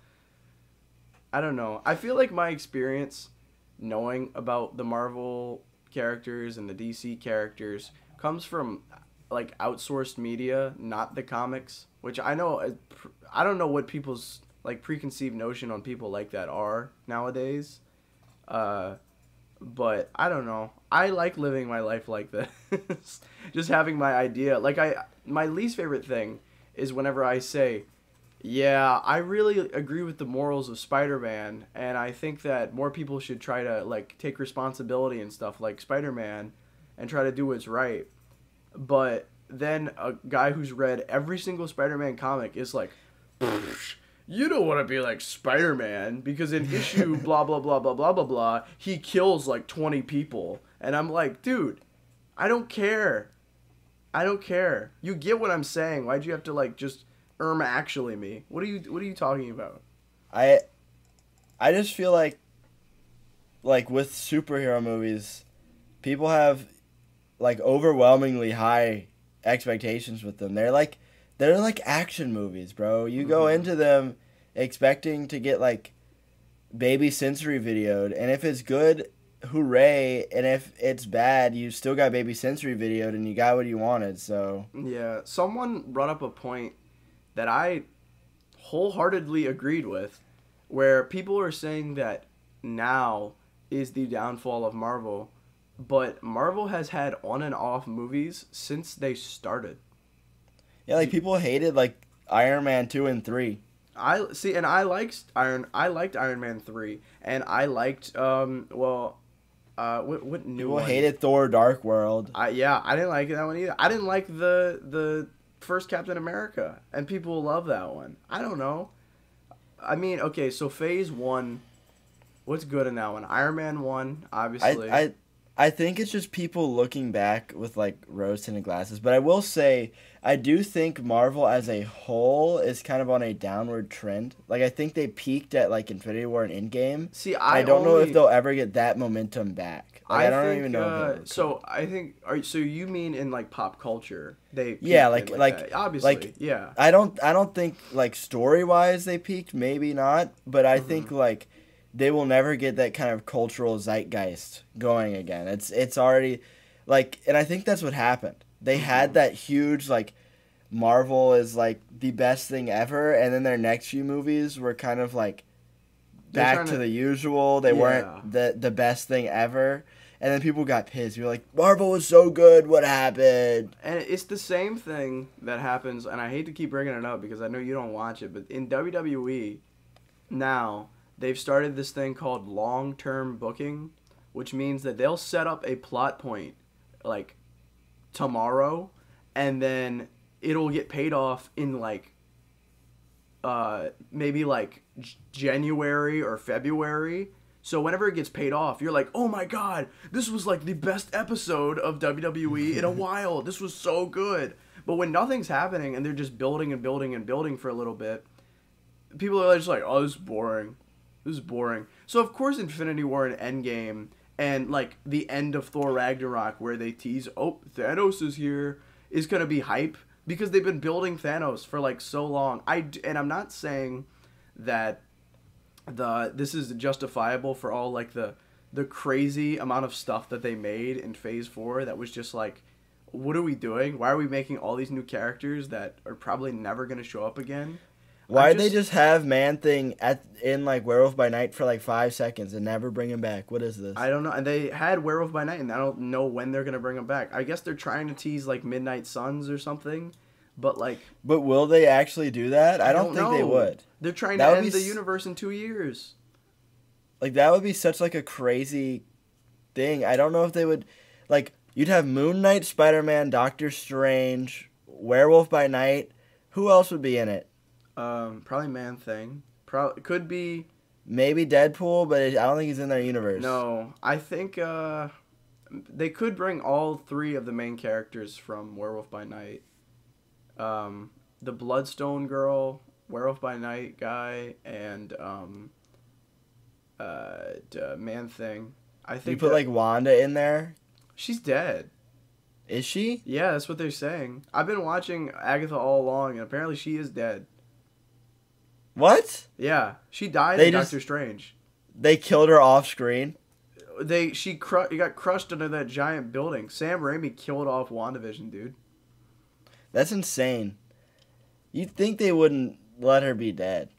I don't know. I feel like my experience knowing about the Marvel characters and the DC characters comes from like outsourced media, not the comics, which I know I don't know what people's like preconceived notion on people like that are nowadays. But I don't know. I like living my life like this. Just having my idea. Like my least favorite thing is whenever I say, yeah, I really agree with the morals of Spider-Man, and I think that more people should try to like take responsibility and stuff like Spider-Man and try to do what's right. But then a guy who's read every single Spider-Man comic is like, you don't want to be like Spider-Man because in issue blah, blah, blah, blah, blah, blah, blah, he kills like 20 people. And I'm like, dude, I don't care. I don't care. You get what I'm saying. Why'd you have to like just actually me? What are you talking about? I just feel like with superhero movies, people have like overwhelmingly high expectations with them. They're like action movies, bro. You go into them expecting to get like baby sensory videoed, and if it's good, hooray, and if it's bad, you still got baby sensory videoed and you got what you wanted. So yeah, someone brought up a point that I wholeheartedly agreed with, where people are saying that now is the downfall of Marvel, but Marvel has had on and off movies since they started. Yeah, like people hated like Iron Man 2 and 3. I liked Iron Man 3, and I liked what new people one? Hated Thor Dark World. I didn't like that one either. I didn't like the first Captain America, and people love that one. I don't know. I mean, okay, so Phase 1, what's good in that one? Iron Man 1, obviously. I think it's just people looking back with like rose-tinted glasses. But I will say, I do think Marvel as a whole is kind of on a downward trend. Like I think they peaked at like Infinity War and Endgame. See, I don't know if they'll ever get that momentum back. Like, I don't even know. So I think. So you mean in like pop culture? Like obviously, yeah. I don't think like story-wise they peaked. Maybe not. But I think like they will never get that kind of cultural zeitgeist going again. It's already like, and I think that's what happened. They had that huge like Marvel is like the best thing ever, and then their next few movies were kind of like back to the usual. They weren't the best thing ever, and then people got pissed. You're like, Marvel was so good. What happened? And it's the same thing that happens, and I hate to keep bringing it up because I know you don't watch it, but in WWE now, they've started this thing called long-term booking, which means that they'll set up a plot point like tomorrow, and then it'll get paid off in like maybe like January or February. So whenever it gets paid off, you're like, oh my god, this was like the best episode of WWE in a while. This was so good. But when nothing's happening and they're just building and building and building for a little bit, people are just like, oh, this is boring. This is boring. So of course Infinity War and Endgame and like the end of Thor Ragnarok where they tease, oh, Thanos is here, is going to be hype because they've been building Thanos for like so long. And I'm not saying that this is justifiable for all like the crazy amount of stuff that they made in Phase 4 that was just like, what are we doing? Why are we making all these new characters that are probably never going to show up again? Why did they just have Man-Thing in like Werewolf by Night for like 5 seconds and never bring him back? What is this? I don't know. And they had Werewolf by Night, and I don't know when they're going to bring him back. I guess they're trying to tease like Midnight Suns or something. But like, but will they actually do that? I don't think they would. They're trying to end the universe in 2 years. Like that would be such like a crazy thing. I don't know if they would. Like you'd have Moon Knight, Spider-Man, Doctor Strange, Werewolf by Night. Who else would be in it? Probably Man-Thing. Could be maybe Deadpool, but I don't think he's in their universe. No, I think they could bring all 3 of the main characters from Werewolf by Night. The Bloodstone girl, Werewolf by Night guy, and Man-Thing. I think you put like Wanda in there. She's dead. Is she? Yeah, that's what they're saying. I've been watching Agatha all along, and apparently she is dead. What? Yeah, she died in Doctor Strange. They killed her off screen. She got crushed under that giant building. Sam Raimi killed off WandaVision, dude. That's insane. You'd think they wouldn't let her be dead.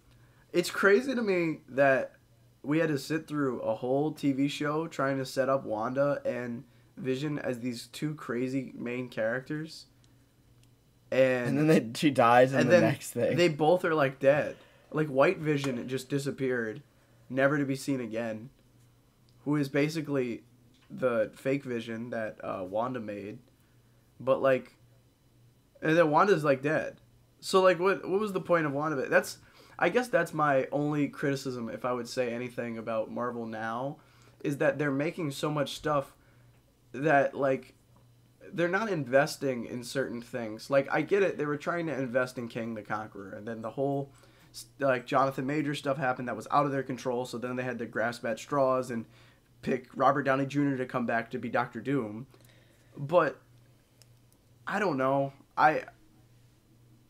It's crazy to me that we had to sit through a whole TV show trying to set up Wanda and Vision as these 2 crazy main characters. And then she dies in the next thing. They both are like dead. Like White Vision just disappeared, never to be seen again. Who is basically the fake Vision that Wanda made. But like, and then Wanda's like dead. So like, what was the point of Wanda? I guess that's my only criticism, if I would say anything about Marvel now, is that they're making so much stuff that like they're not investing in certain things. Like I get it, they were trying to invest in King the Conqueror, and then the whole like Jonathan Major stuff happened that was out of their control. So then they had to grasp at straws and pick Robert Downey Jr. to come back to be Doctor Doom. But I don't know.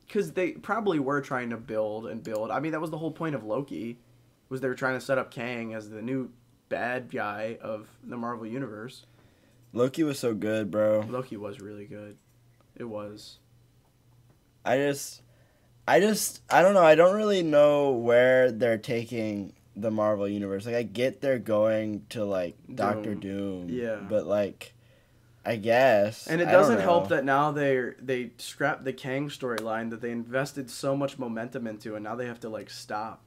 Because they probably were trying to build and build. I mean, that was the whole point of Loki, was they were trying to set up Kang as the new bad guy of the Marvel Universe. Loki was so good, bro. Loki was really good. It was. I don't know. I don't really know where they're taking the Marvel Universe. Like, I get they're going to, like, Doctor Doom. Yeah. But, like, I guess. And it doesn't help that now they scrapped the Kang storyline that they invested so much momentum into, and now they have to like stop.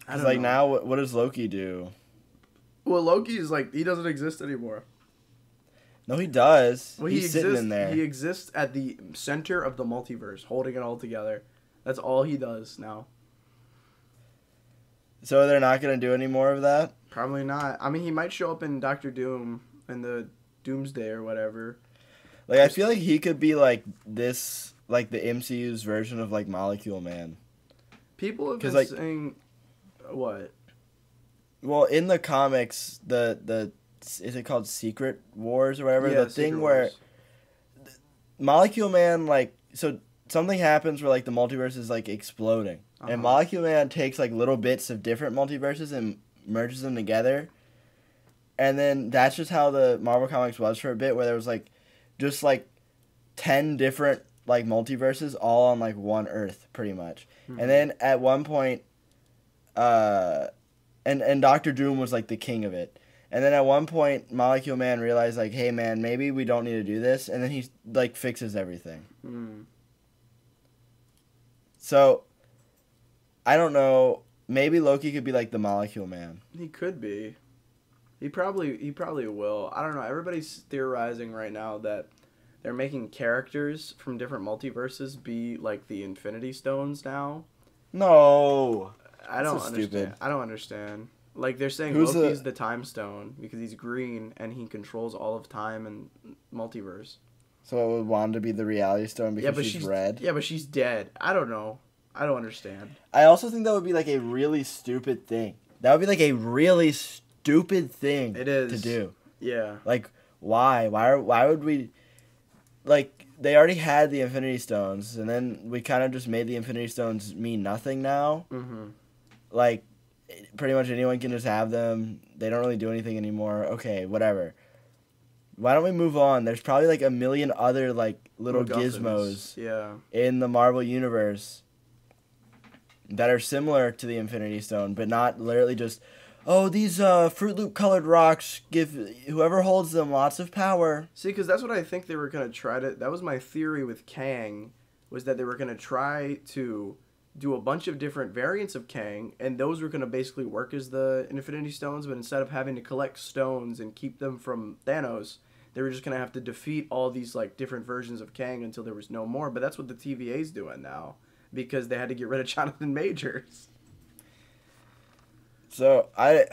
I don't know. Now, what does Loki do? Well, Loki is like, he doesn't exist anymore. No, he does. Well, he's sitting in there. He exists at the center of the multiverse, holding it all together. That's all he does now. So they're not going to do any more of that? Probably not. I mean, he might show up in Doctor Doom in the Doomsday or whatever. Like, I feel like he could be like this, like the MCU's version of like Molecule Man. People have been saying what? Well, in the comics, the is it called Secret Wars or whatever? Yeah, the thing where Molecule Man, like, so something happens where like the multiverse is like exploding, and Molecule Man takes like little bits of different multiverses and merges them together. And then that's just how the Marvel Comics was for a bit, where there was like just like 10 different like multiverses all on like one Earth pretty much. Mm-hmm. And then at one point and Doctor Doom was like the king of it. And then at one point Molecule Man realized like, hey man, maybe we don't need to do this, and then he like fixes everything. So I don't know maybe Loki could be like the Molecule Man. He could be. He probably will. I don't know. Everybody's theorizing right now that they're making characters from different multiverses be like the Infinity Stones now. No. I don't so understand. stupid. I don't understand. Like they're saying Who's Loki's the Time Stone because he's green and he controls all of time and multiverse. So it would Wanda be the Reality Stone because she's red? Yeah, but she's dead. I don't know. I don't understand. I also think that would be like a really stupid thing. That would be like a really stupid thing It is to do. Yeah. Like, why? Why would we... Like, they already had the Infinity Stones, and then we kind of just made the Infinity Stones mean nothing now. Mm-hmm. Like, pretty much anyone can just have them. They don't really do anything anymore. Okay, whatever. Why don't we move on? There's probably like a million other like little gizmos in the Marvel Universe that are similar to the Infinity Stone, but not literally just, oh, these Fruit Loop colored rocks give whoever holds them lots of power. See, because that's what I think they were going to try to... That was my theory with Kang, was that they were going to try to do a bunch of different variants of Kang, and those were going to basically work as the Infinity Stones, but instead of having to collect stones and keep them from Thanos, they were just going to have to defeat all these like different versions of Kang until there was no more. But that's what the TVA's doing now, because they had to get rid of Jonathan Majors. So, I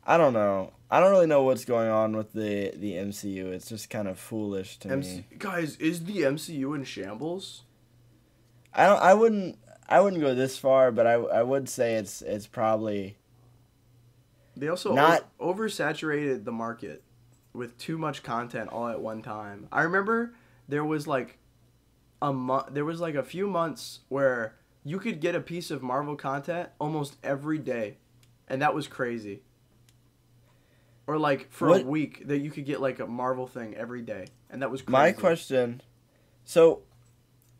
don't know. I don't really know what's going on with the MCU. It's just kind of foolish to me. Guys, is the MCU in shambles? I wouldn't go this far, but I would say it's probably... They also oversaturated the market with too much content all at one time. I remember there was like a few months where you could get a piece of Marvel content almost every day, and that was crazy. Or like for a week that you could get like a Marvel thing every day, and that was crazy. My question, so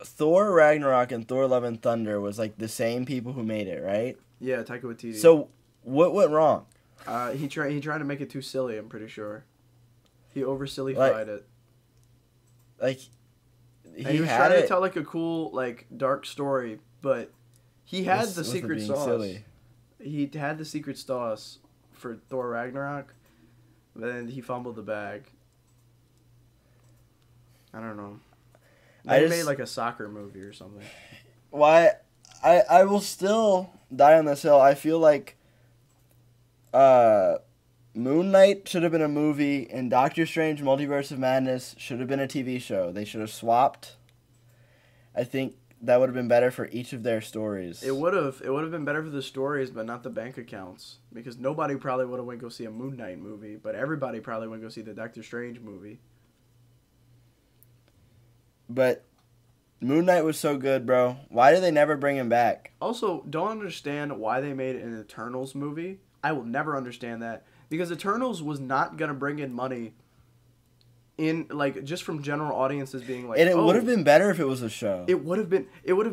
Thor Ragnarok and Thor Love and Thunder was like the same people who made it, right? Yeah, Taika Waititi. So what went wrong? He tried to make it too silly, I'm pretty sure. He over-sillified it. Like, he was trying to tell like a cool, like, dark story, but he had the secret sauce. Silly. He had the secret sauce for Thor Ragnarok, but then he fumbled the bag. I don't know. They made like a soccer movie or something. Why? I will still die on this hill. I feel like Moon Knight should have been a movie, and Doctor Strange Multiverse of Madness should have been a TV show. They should have swapped. I think that would have been better for each of their stories. It would have been better for the stories, but not the bank accounts. Because nobody probably would have went go see a Moon Knight movie, but everybody probably went go see the Doctor Strange movie. But Moon Knight was so good, bro. Why did they never bring him back? Also, don't understand why they made an Eternals movie. I will never understand that. Because Eternals was not going to bring in money in like just from general audiences being like, and it would have been better if it was a show. It would have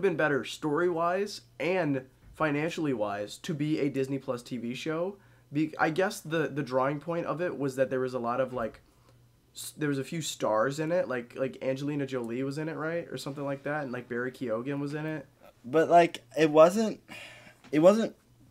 been better story-wise and financially wise to be a Disney Plus TV show. I guess the drawing point of it was that there was a lot of like there was a few stars in it, like Angelina Jolie was in it, right? Or something like that, and like Barry Keoghan was in it. But like it wasn't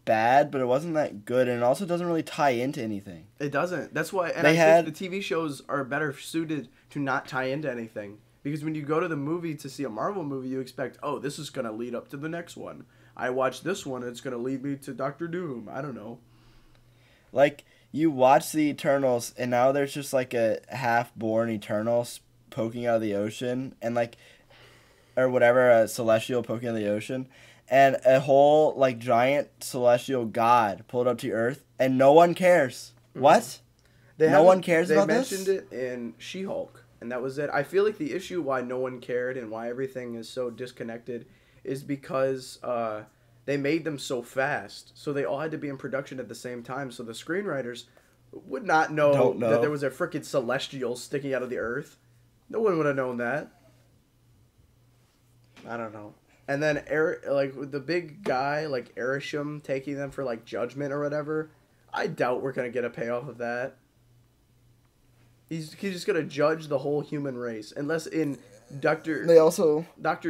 bad, but it wasn't that good, and it also doesn't really tie into anything. It doesn't. That's why, and I think the TV shows are better suited to not tie into anything. Because when you go to the movie to see a Marvel movie, you expect, oh, this is going to lead up to the next one. I watched this one, and it's going to lead me to Doctor Doom. I don't know. Like, you watch the Eternals, and now there's just like a half-born Eternal poking out of the ocean, and like, or whatever, a Celestial poking out of the ocean, and a whole like giant celestial god pulled up to Earth, and no one cares. Mm-hmm. What? No one cares about this? They mentioned it in She-Hulk, and that was it. I feel like the issue why no one cared and why everything is so disconnected is because they made them so fast. So they all had to be in production at the same time. So the screenwriters would not know that there was a freaking celestial sticking out of the Earth. No one would have known that. I don't know. And then like the big guy, like Erisham, taking them for like judgment or whatever. I doubt we're gonna get a payoff of that. He's just gonna judge the whole human race, unless in Doctor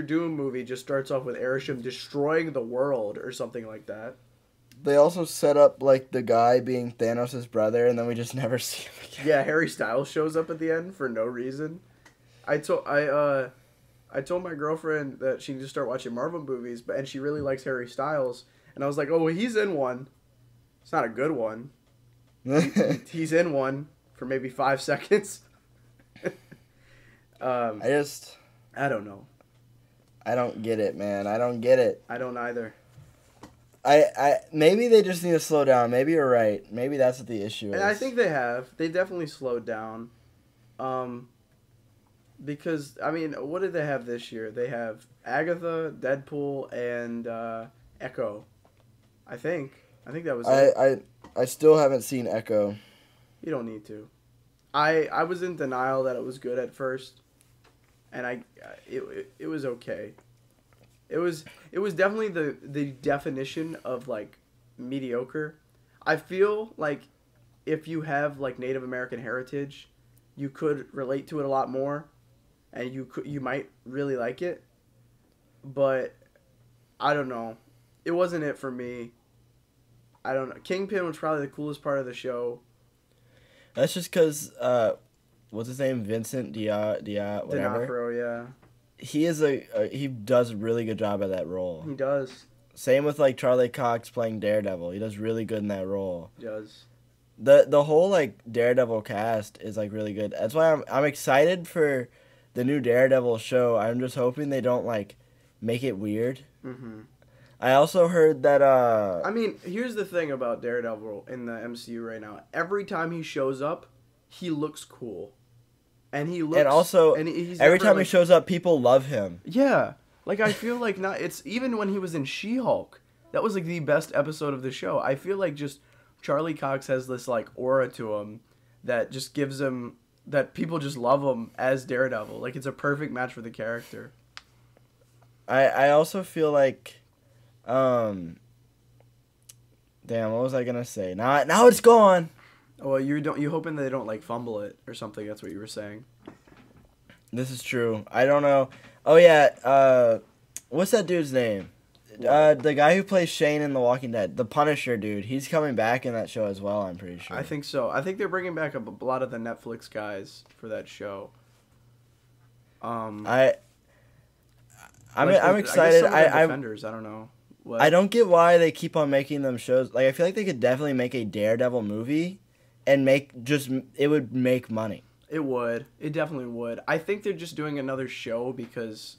Doom movie just starts off with Arishem destroying the world or something like that. They also set up like the guy being Thanos' brother, and then we just never see him again. Yeah, Harry Styles shows up at the end for no reason. I told my girlfriend that she can just start watching Marvel movies, and she really likes Harry Styles, and I was like, oh, well, he's in one. It's not a good one. He's in one for maybe 5 seconds. I don't know. I don't get it, man. I don't get it. I don't either. I maybe they just need to slow down. Maybe you're right. Maybe that's what the issue is. And I think they have. They definitely slowed down. Because, I mean, what did they have this year? They have Agatha, Deadpool, and Echo. I think that was it. I still haven't seen Echo. You don't need to. I was in denial that it was good at first, and it was okay. It was definitely the definition of like mediocre. I feel like if you have like Native American heritage, you could relate to it a lot more, and you might really like it. But I don't know. It wasn't it for me. I don't know. Kingpin was probably the coolest part of the show. That's just because, what's his name? Vincent whatever. D'Onofrio, yeah. He does a really good job at that role. He does. Same with like Charlie Cox playing Daredevil. He does really good in that role. He does. The whole like Daredevil cast is like really good. That's why I'm excited for the new Daredevil show. I'm just hoping they don't like make it weird. Mm-hmm. I also heard that I mean, here's the thing about Daredevil in the MCU right now. Every time he shows up, he looks cool. And he looks... And also, he's every time he shows up, people love him. Yeah. Like, I feel like not... It's... Even when he was in She-Hulk, that was, like, the best episode of the show. I feel like just Charlie Cox has this, like, aura to him that just gives him... That people just love him as Daredevil. Like, it's a perfect match for the character. I also feel like... Damn, what was I gonna say? Now it's gone. Well, you hoping they don't like fumble it or something? That's what you were saying. This is true. I don't know. Oh yeah. What's that dude's name? The guy who plays Shane in The Walking Dead, the Punisher dude. He's coming back in that show as well. I'm pretty sure. I think so. I think they're bringing back a lot of the Netflix guys for that show. I'm excited. Defenders. I don't know. What? I don't get why they keep on making them shows. Like, I feel like they could definitely make a Daredevil movie and it would make money. It would. It definitely would. I think they're just doing another show because...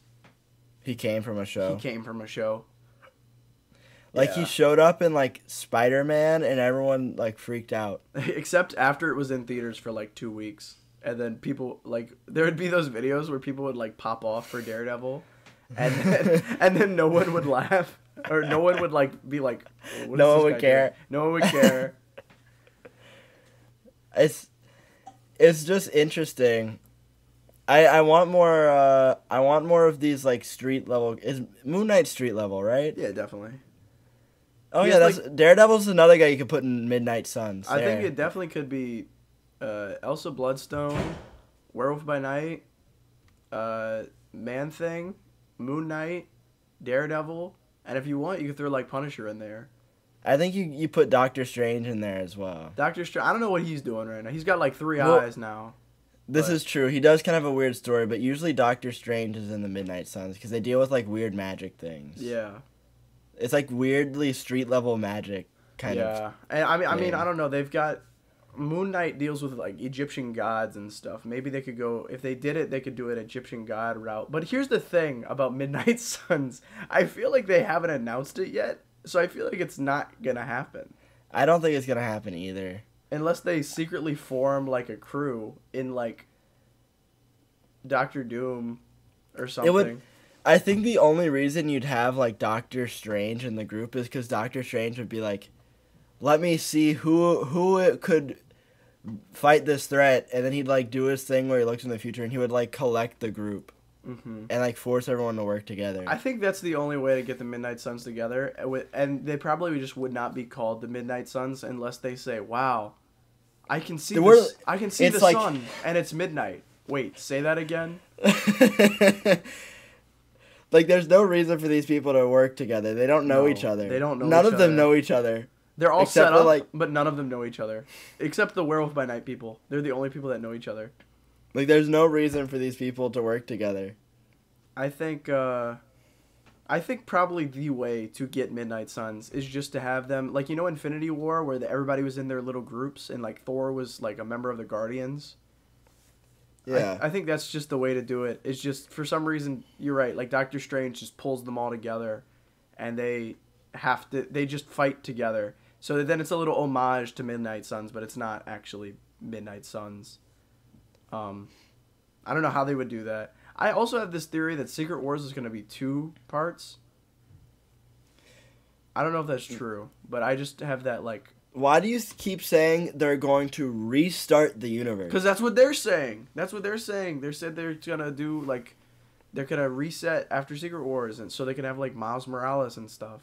He came from a show. Like, he showed up in, like, Spider-Man and everyone, like, freaked out. Except after it was in theaters for, like, 2 weeks. And then people, like... There would be those videos where people would, like, pop off for Daredevil. And then no one would laugh. Or no one would, like, be like... No one would care. No one would care. It's just interesting. I want more of these like street level. Is Moon Knight street level, right? Yeah, definitely. Oh yeah, that's like, Daredevil's another guy you could put in Midnight Suns. I think it definitely could be Elsa Bloodstone, Werewolf by Night, Man Thing, Moon Knight, Daredevil, and if you want you could throw like Punisher in there. I think you put Doctor Strange in there as well. Doctor Strange, I don't know what he's doing right now. He's got like 3 eyes now. This is true. He does kind of have a weird story, but usually Doctor Strange is in the Midnight Suns because they deal with like weird magic things. Yeah. It's like weirdly street level magic kind of. Yeah. And I mean, I don't know. They've got Moon Knight deals with like Egyptian gods and stuff. Maybe they could go, if they did it, they could do an Egyptian god route. But here's the thing about Midnight Suns. I feel like they haven't announced it yet. So I feel like it's not going to happen. I don't think it's going to happen either. Unless they secretly form, like, a crew in, like, Doctor Doom or something. I think the only reason you'd have, like, Doctor Strange in the group is because Doctor Strange would be like, let me see who it could fight this threat. And then he'd, like, do his thing where he looks in the future and he would, like, collect the group. Mm-hmm. And, like, force everyone to work together. I think that's the only way to get the Midnight Suns together. And they probably just would not be called the Midnight Suns unless they say, wow, I can see The I can see the like, sun, and it's midnight. Wait, say that again? Like, there's no reason for these people to work together. They don't know each other. They don't know None each of them other. know each other. They're all Except set for, up, like, but none of them know each other. Except the Werewolf by Night people. They're the only people that know each other. like, there's no reason for these people to work together. I think probably the way to get Midnight Suns is just to have them, like, you know, Infinity War, where everybody was in their little groups, and, like, Thor was, like, a member of the Guardians. Yeah. I think that's just the way to do it. It's just, for some reason, you're right, like, Doctor Strange just pulls them all together, and they just fight together. So then it's a little homage to Midnight Suns, but it's not actually Midnight Suns. I don't know how they would do that. I also have this theory that Secret Wars is going to be 2 parts. I don't know if that's true, but I just have that, like... Why do you keep saying they're going to restart the universe? Because that's what they're saying. That's what they're saying. They said they're going to do, like... They're going to reset after Secret Wars, and so they can have, like, Miles Morales and stuff.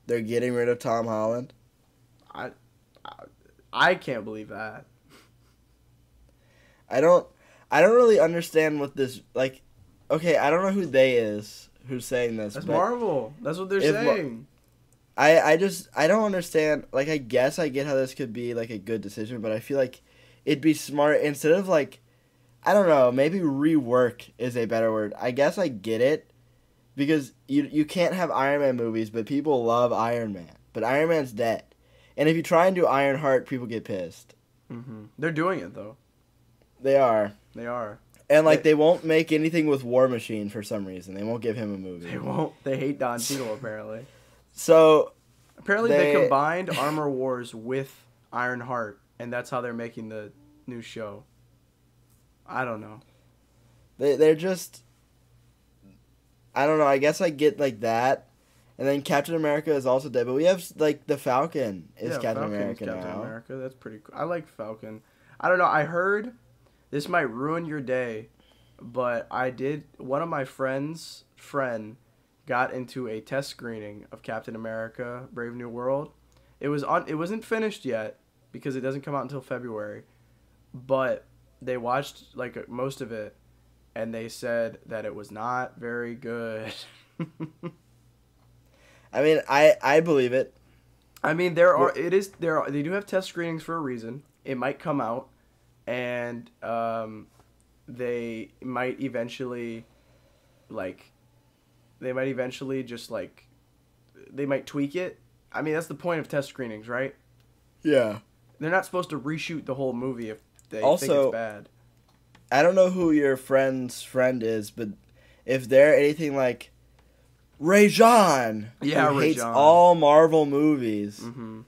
They're getting rid of Tom Holland? I can't believe that. I don't really understand what this, like, okay, I don't know who they is who's saying this. That's Marvel. That's what they're saying. I don't understand, like, I guess I get how this could be, like, a good decision, but I feel like it'd be smart, instead of, like, I don't know, maybe rework is a better word. I guess I get it, because you can't have Iron Man movies, but people love Iron Man. But Iron Man's dead. And if you try and do Ironheart, people get pissed. Mm-hmm. They're doing it, though. They are. They are. And, like, they won't make anything with War Machine for some reason. They won't give him a movie. They won't. They hate Don Cheadle, apparently. So... Apparently they combined Armor Wars with Ironheart, and that's how they're making the new show. I don't know. They're just... I don't know. I guess I get, like, that. And then Captain America is also dead. But we have, like, the Falcon is Captain America now. Captain America. That's pretty cool. I like Falcon. I don't know. I heard... This might ruin your day, but one of my friends' friend got into a test screening of Captain America: Brave New World. It wasn't finished yet because it doesn't come out until February, but they watched like most of it, and they said that it was not very good. I mean, I believe it. I mean, they do have test screenings for a reason. It might come out. And they might eventually just they might tweak it. I mean, that's the point of test screenings, right? Yeah. They're not supposed to reshoot the whole movie if they think it's bad. I don't know who your friend's friend is, but if they're anything like Rajan, who hates all Marvel movies. Mm-hmm.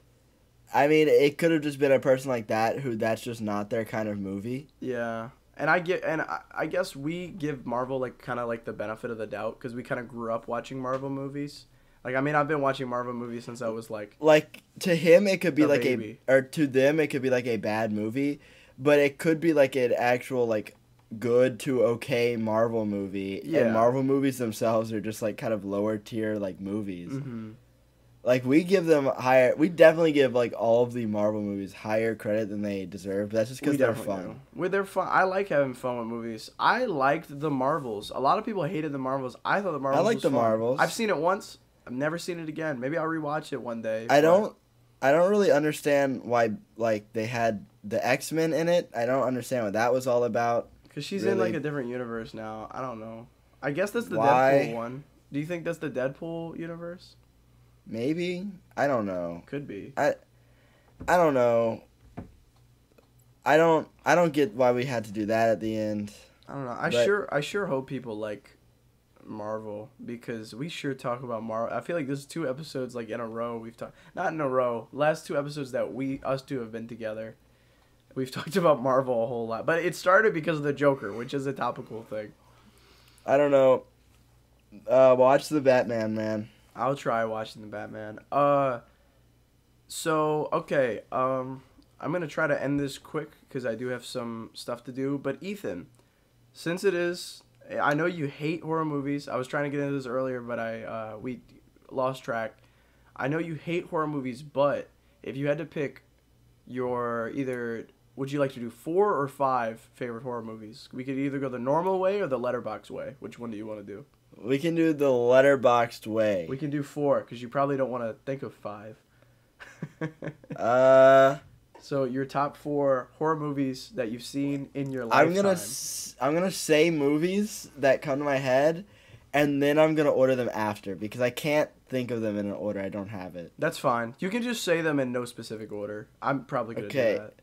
I mean, it could have just been a person like that who that's just not their kind of movie. Yeah. And I guess we give Marvel like kind of like the benefit of the doubt because we kind of grew up watching Marvel movies. Like, I mean, I've been watching Marvel movies since I was like to him it could be like baby. or to them it could be like a bad movie, but it could be like an actual like good to okay Marvel movie. Yeah. And Marvel movies themselves are just like kind of lower tier like movies. Mm-hmm. Like, we definitely give, like, all of the Marvel movies higher credit than they deserve, but that's just because they're fun. They're fun. I like having fun with movies. I liked the Marvels. A lot of people hated the Marvels. I thought the Marvels was fun. Marvels. I've seen it once. I've never seen it again. Maybe I'll rewatch it one day. I don't really understand why, like, they had the X-Men in it. I don't understand what that was all about. Because she's in, like, a different universe now. I don't know. I guess that's the Deadpool one. Do you think that's the Deadpool universe? Maybe. I don't know. Could be. I don't know. I don't get why we had to do that at the end. I don't know. I sure hope people like Marvel because we sure talk about Marvel. I feel like this is 2 episodes like in a row we've talked. Not in a row. Last 2 episodes that us two have been together. We've talked about Marvel a whole lot. But it started because of the Joker, which is a topical thing. I don't know. Watch the Batman, man. I'll try watching the Batman. So, okay, I'm going to try to end this quick because I do have some stuff to do. But Ethan, since I know you hate horror movies. I was trying to get into this earlier, but we lost track. I know you hate horror movies, but if you had to pick your either. Would you like to do 4 or 5 favorite horror movies? We could either go the normal way or the letterbox way. Which one do you want to do? We can do the letterboxed way. We can do 4 because you probably don't want to think of 5. So your top 4 horror movies that you've seen in your lifetime. I'm gonna say movies that come to my head, and then I'm gonna order them after because I can't think of them in an order. I don't have it. That's fine. You can just say them in no specific order. I'm probably gonna do that.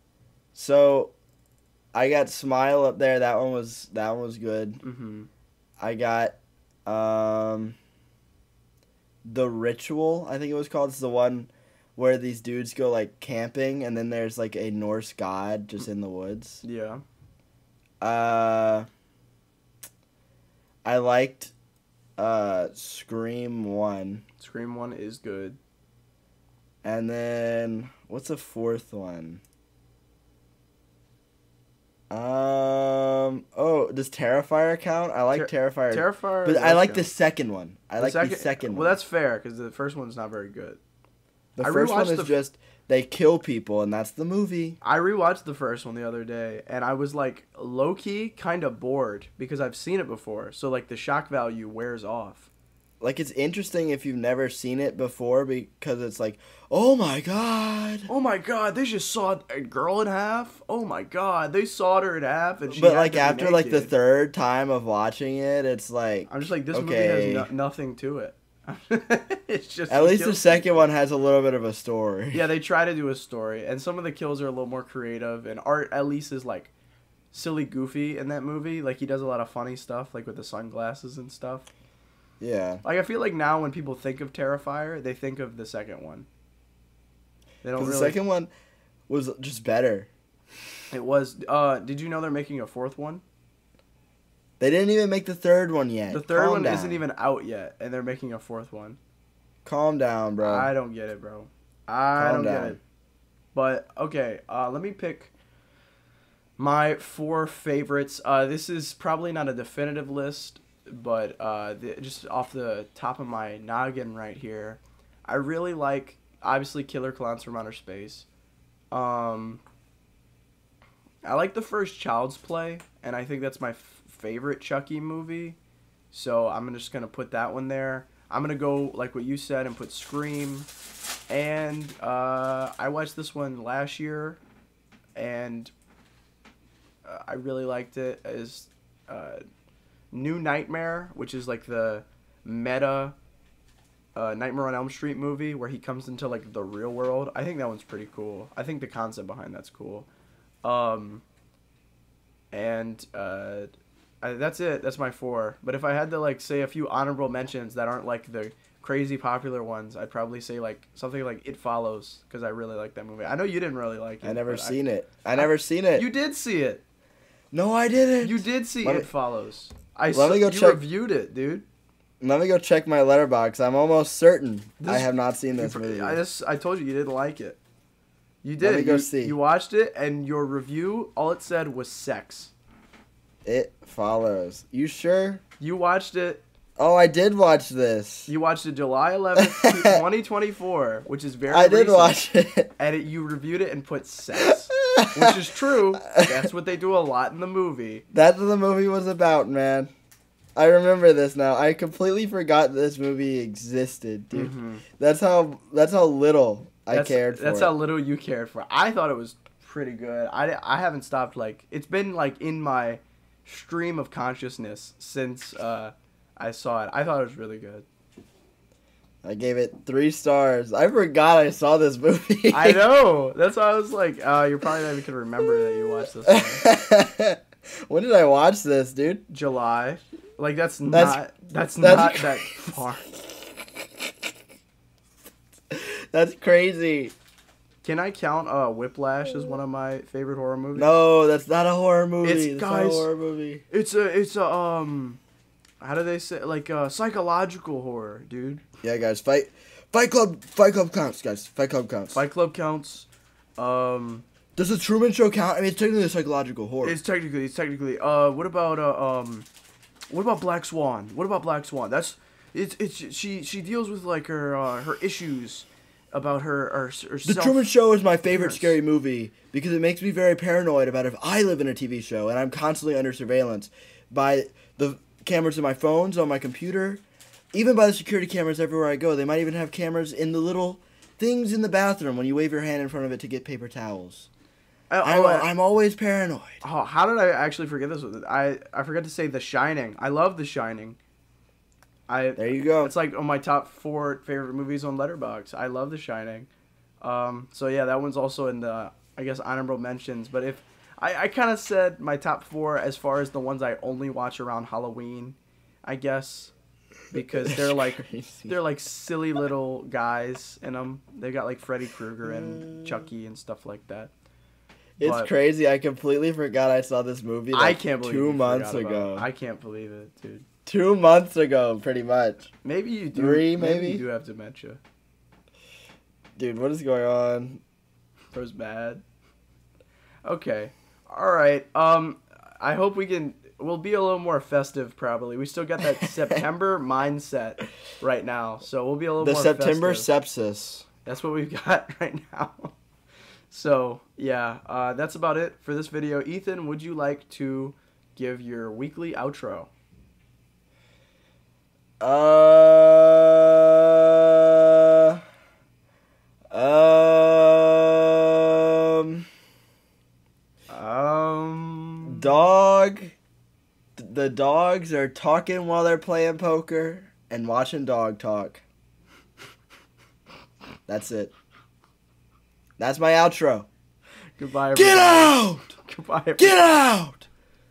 So, I got Smile up there. That one was good. Mm-hmm. I got The Ritual, I think it was called. It's the one where these dudes go like camping and then there's like a Norse god just in the woods. Yeah. I liked Scream 1. Scream 1 is good. And then what's the 4th one? Does Terrifier count? I like Terrifier. Terrifier, but I like the second one. The second one. Well, that's fair because the first one's not very good. The first one is just they kill people, and that's the movie. I rewatched the first one the other day, and I was like low key kind of bored because I've seen it before. So like the shock value wears off. Like it's interesting if you've never seen it before because it's like, oh my god, they just sawed a girl in half. Oh my god, they sawed her in half, and she. But like after like the 3rd time of watching it, it's like I'm just like this movie has nothing to it. It's just at least the second one has a little bit of a story. Yeah, they try to do a story, and some of the kills are a little more creative, and Art at least is like silly goofy in that movie. Like he does a lot of funny stuff, like with the sunglasses and stuff. Yeah. Like I feel like now when people think of Terrifier, they think of the second one. They don't really. The second one was just better. It was. Did you know they're making a 4th one? They didn't even make the 3rd one yet. The 3rd one isn't even out yet, and they're making a 4th one. Calm down, bro. I don't get it, bro. I don't get it. But okay, let me pick my 4 favorites. This is probably not a definitive list, but just off the top of my noggin right here, I really like obviously Killer Clowns from Outer Space. I like the first Child's Play, and I think that's my favorite Chucky movie. So I'm just gonna put that one there. I'm gonna go like what you said and put Scream. And I watched this one last year, and I really liked it. As New Nightmare, which is like the meta Nightmare on Elm Street movie where he comes into like the real world. I think that one's pretty cool. I think the concept behind that's cool. That's it. That's my 4. But if I had to like say a few honorable mentions that aren't like the crazy popular ones, I'd probably say like something like It Follows because I really like that movie. I know you didn't really like it. I never seen it. You did see it. No, I didn't. You did see It Follows. You reviewed it, dude. Let me go check my letterbox. I'm almost certain I have not seen this movie. I told you didn't like it. You did. Let me go see. You watched it, and your review, all it said was sex. It Follows. You sure? You watched it. Oh, I did watch this. You watched it July 11th, 2024, which is very I did recent, watch it. And you reviewed it and put sex, which is true. That's what they do a lot in the movie. That's what the movie was about, man. I remember this now. I completely forgot this movie existed, dude. Mm-hmm. That's how little I cared for That's it. how little you cared for it. I thought it was pretty good. I haven't stopped, like, it's been, like, in my stream of consciousness since I saw it. I thought it was really good. I gave it 3 stars. I forgot I saw this movie. I know. That's why I was like, you're probably not even going to remember that you watched this one. When did I watch this, dude? July. Like, that's not that far. That's crazy. Can I count Whiplash as one of my favorite horror movies? No, that's not a horror movie. It's not a horror movie. It's a how do they say, like, psychological horror, dude. Yeah, guys, Fight Club counts, guys. Fight Club counts. Fight Club counts. Does the Truman Show count? I mean, it's technically a psychological horror. It's technically. What about Black Swan? What about Black Swan? She deals with like her issues about her The Truman Show is my favorite scary movie because it makes me very paranoid about if I live in a TV show and I'm constantly under surveillance by the cameras in my phones, on my computer, even by the security cameras everywhere I go. They might even have cameras in the little things in the bathroom when you wave your hand in front of it to get paper towels. I'm always paranoid. Oh, how did I actually forget this? I forgot to say The Shining. I love The Shining. There you go. It's like on my top 4 favorite movies on Letterboxd. I love The Shining. So yeah, that one's also in the, I guess, honorable mentions. But if I kind of said my top 4 as far as the ones I only watch around Halloween, I guess, because they're like silly little guys in them. They got like Freddy Krueger and Chucky and stuff like that. It's crazy. I completely forgot I saw this movie. Like, I can't believe 2 months ago. I can't believe it, dude. 2 months ago, pretty much. Maybe you do. 3, maybe? Maybe you do have dementia. Dude, what is going on? Bro's bad. Okay. All right. I hope we'll be a little more festive probably. We still got that September mindset right now. So we'll be a little more festive. The September sepsis. That's what we've got right now. So, yeah, that's about it for this video. Ethan, would you like to give your weekly outro? The dogs are talking while they're playing poker and watching Dawg Talk. That's it. That's my outro. Goodbye, everybody. Get out! Goodbye, everybody. Get out!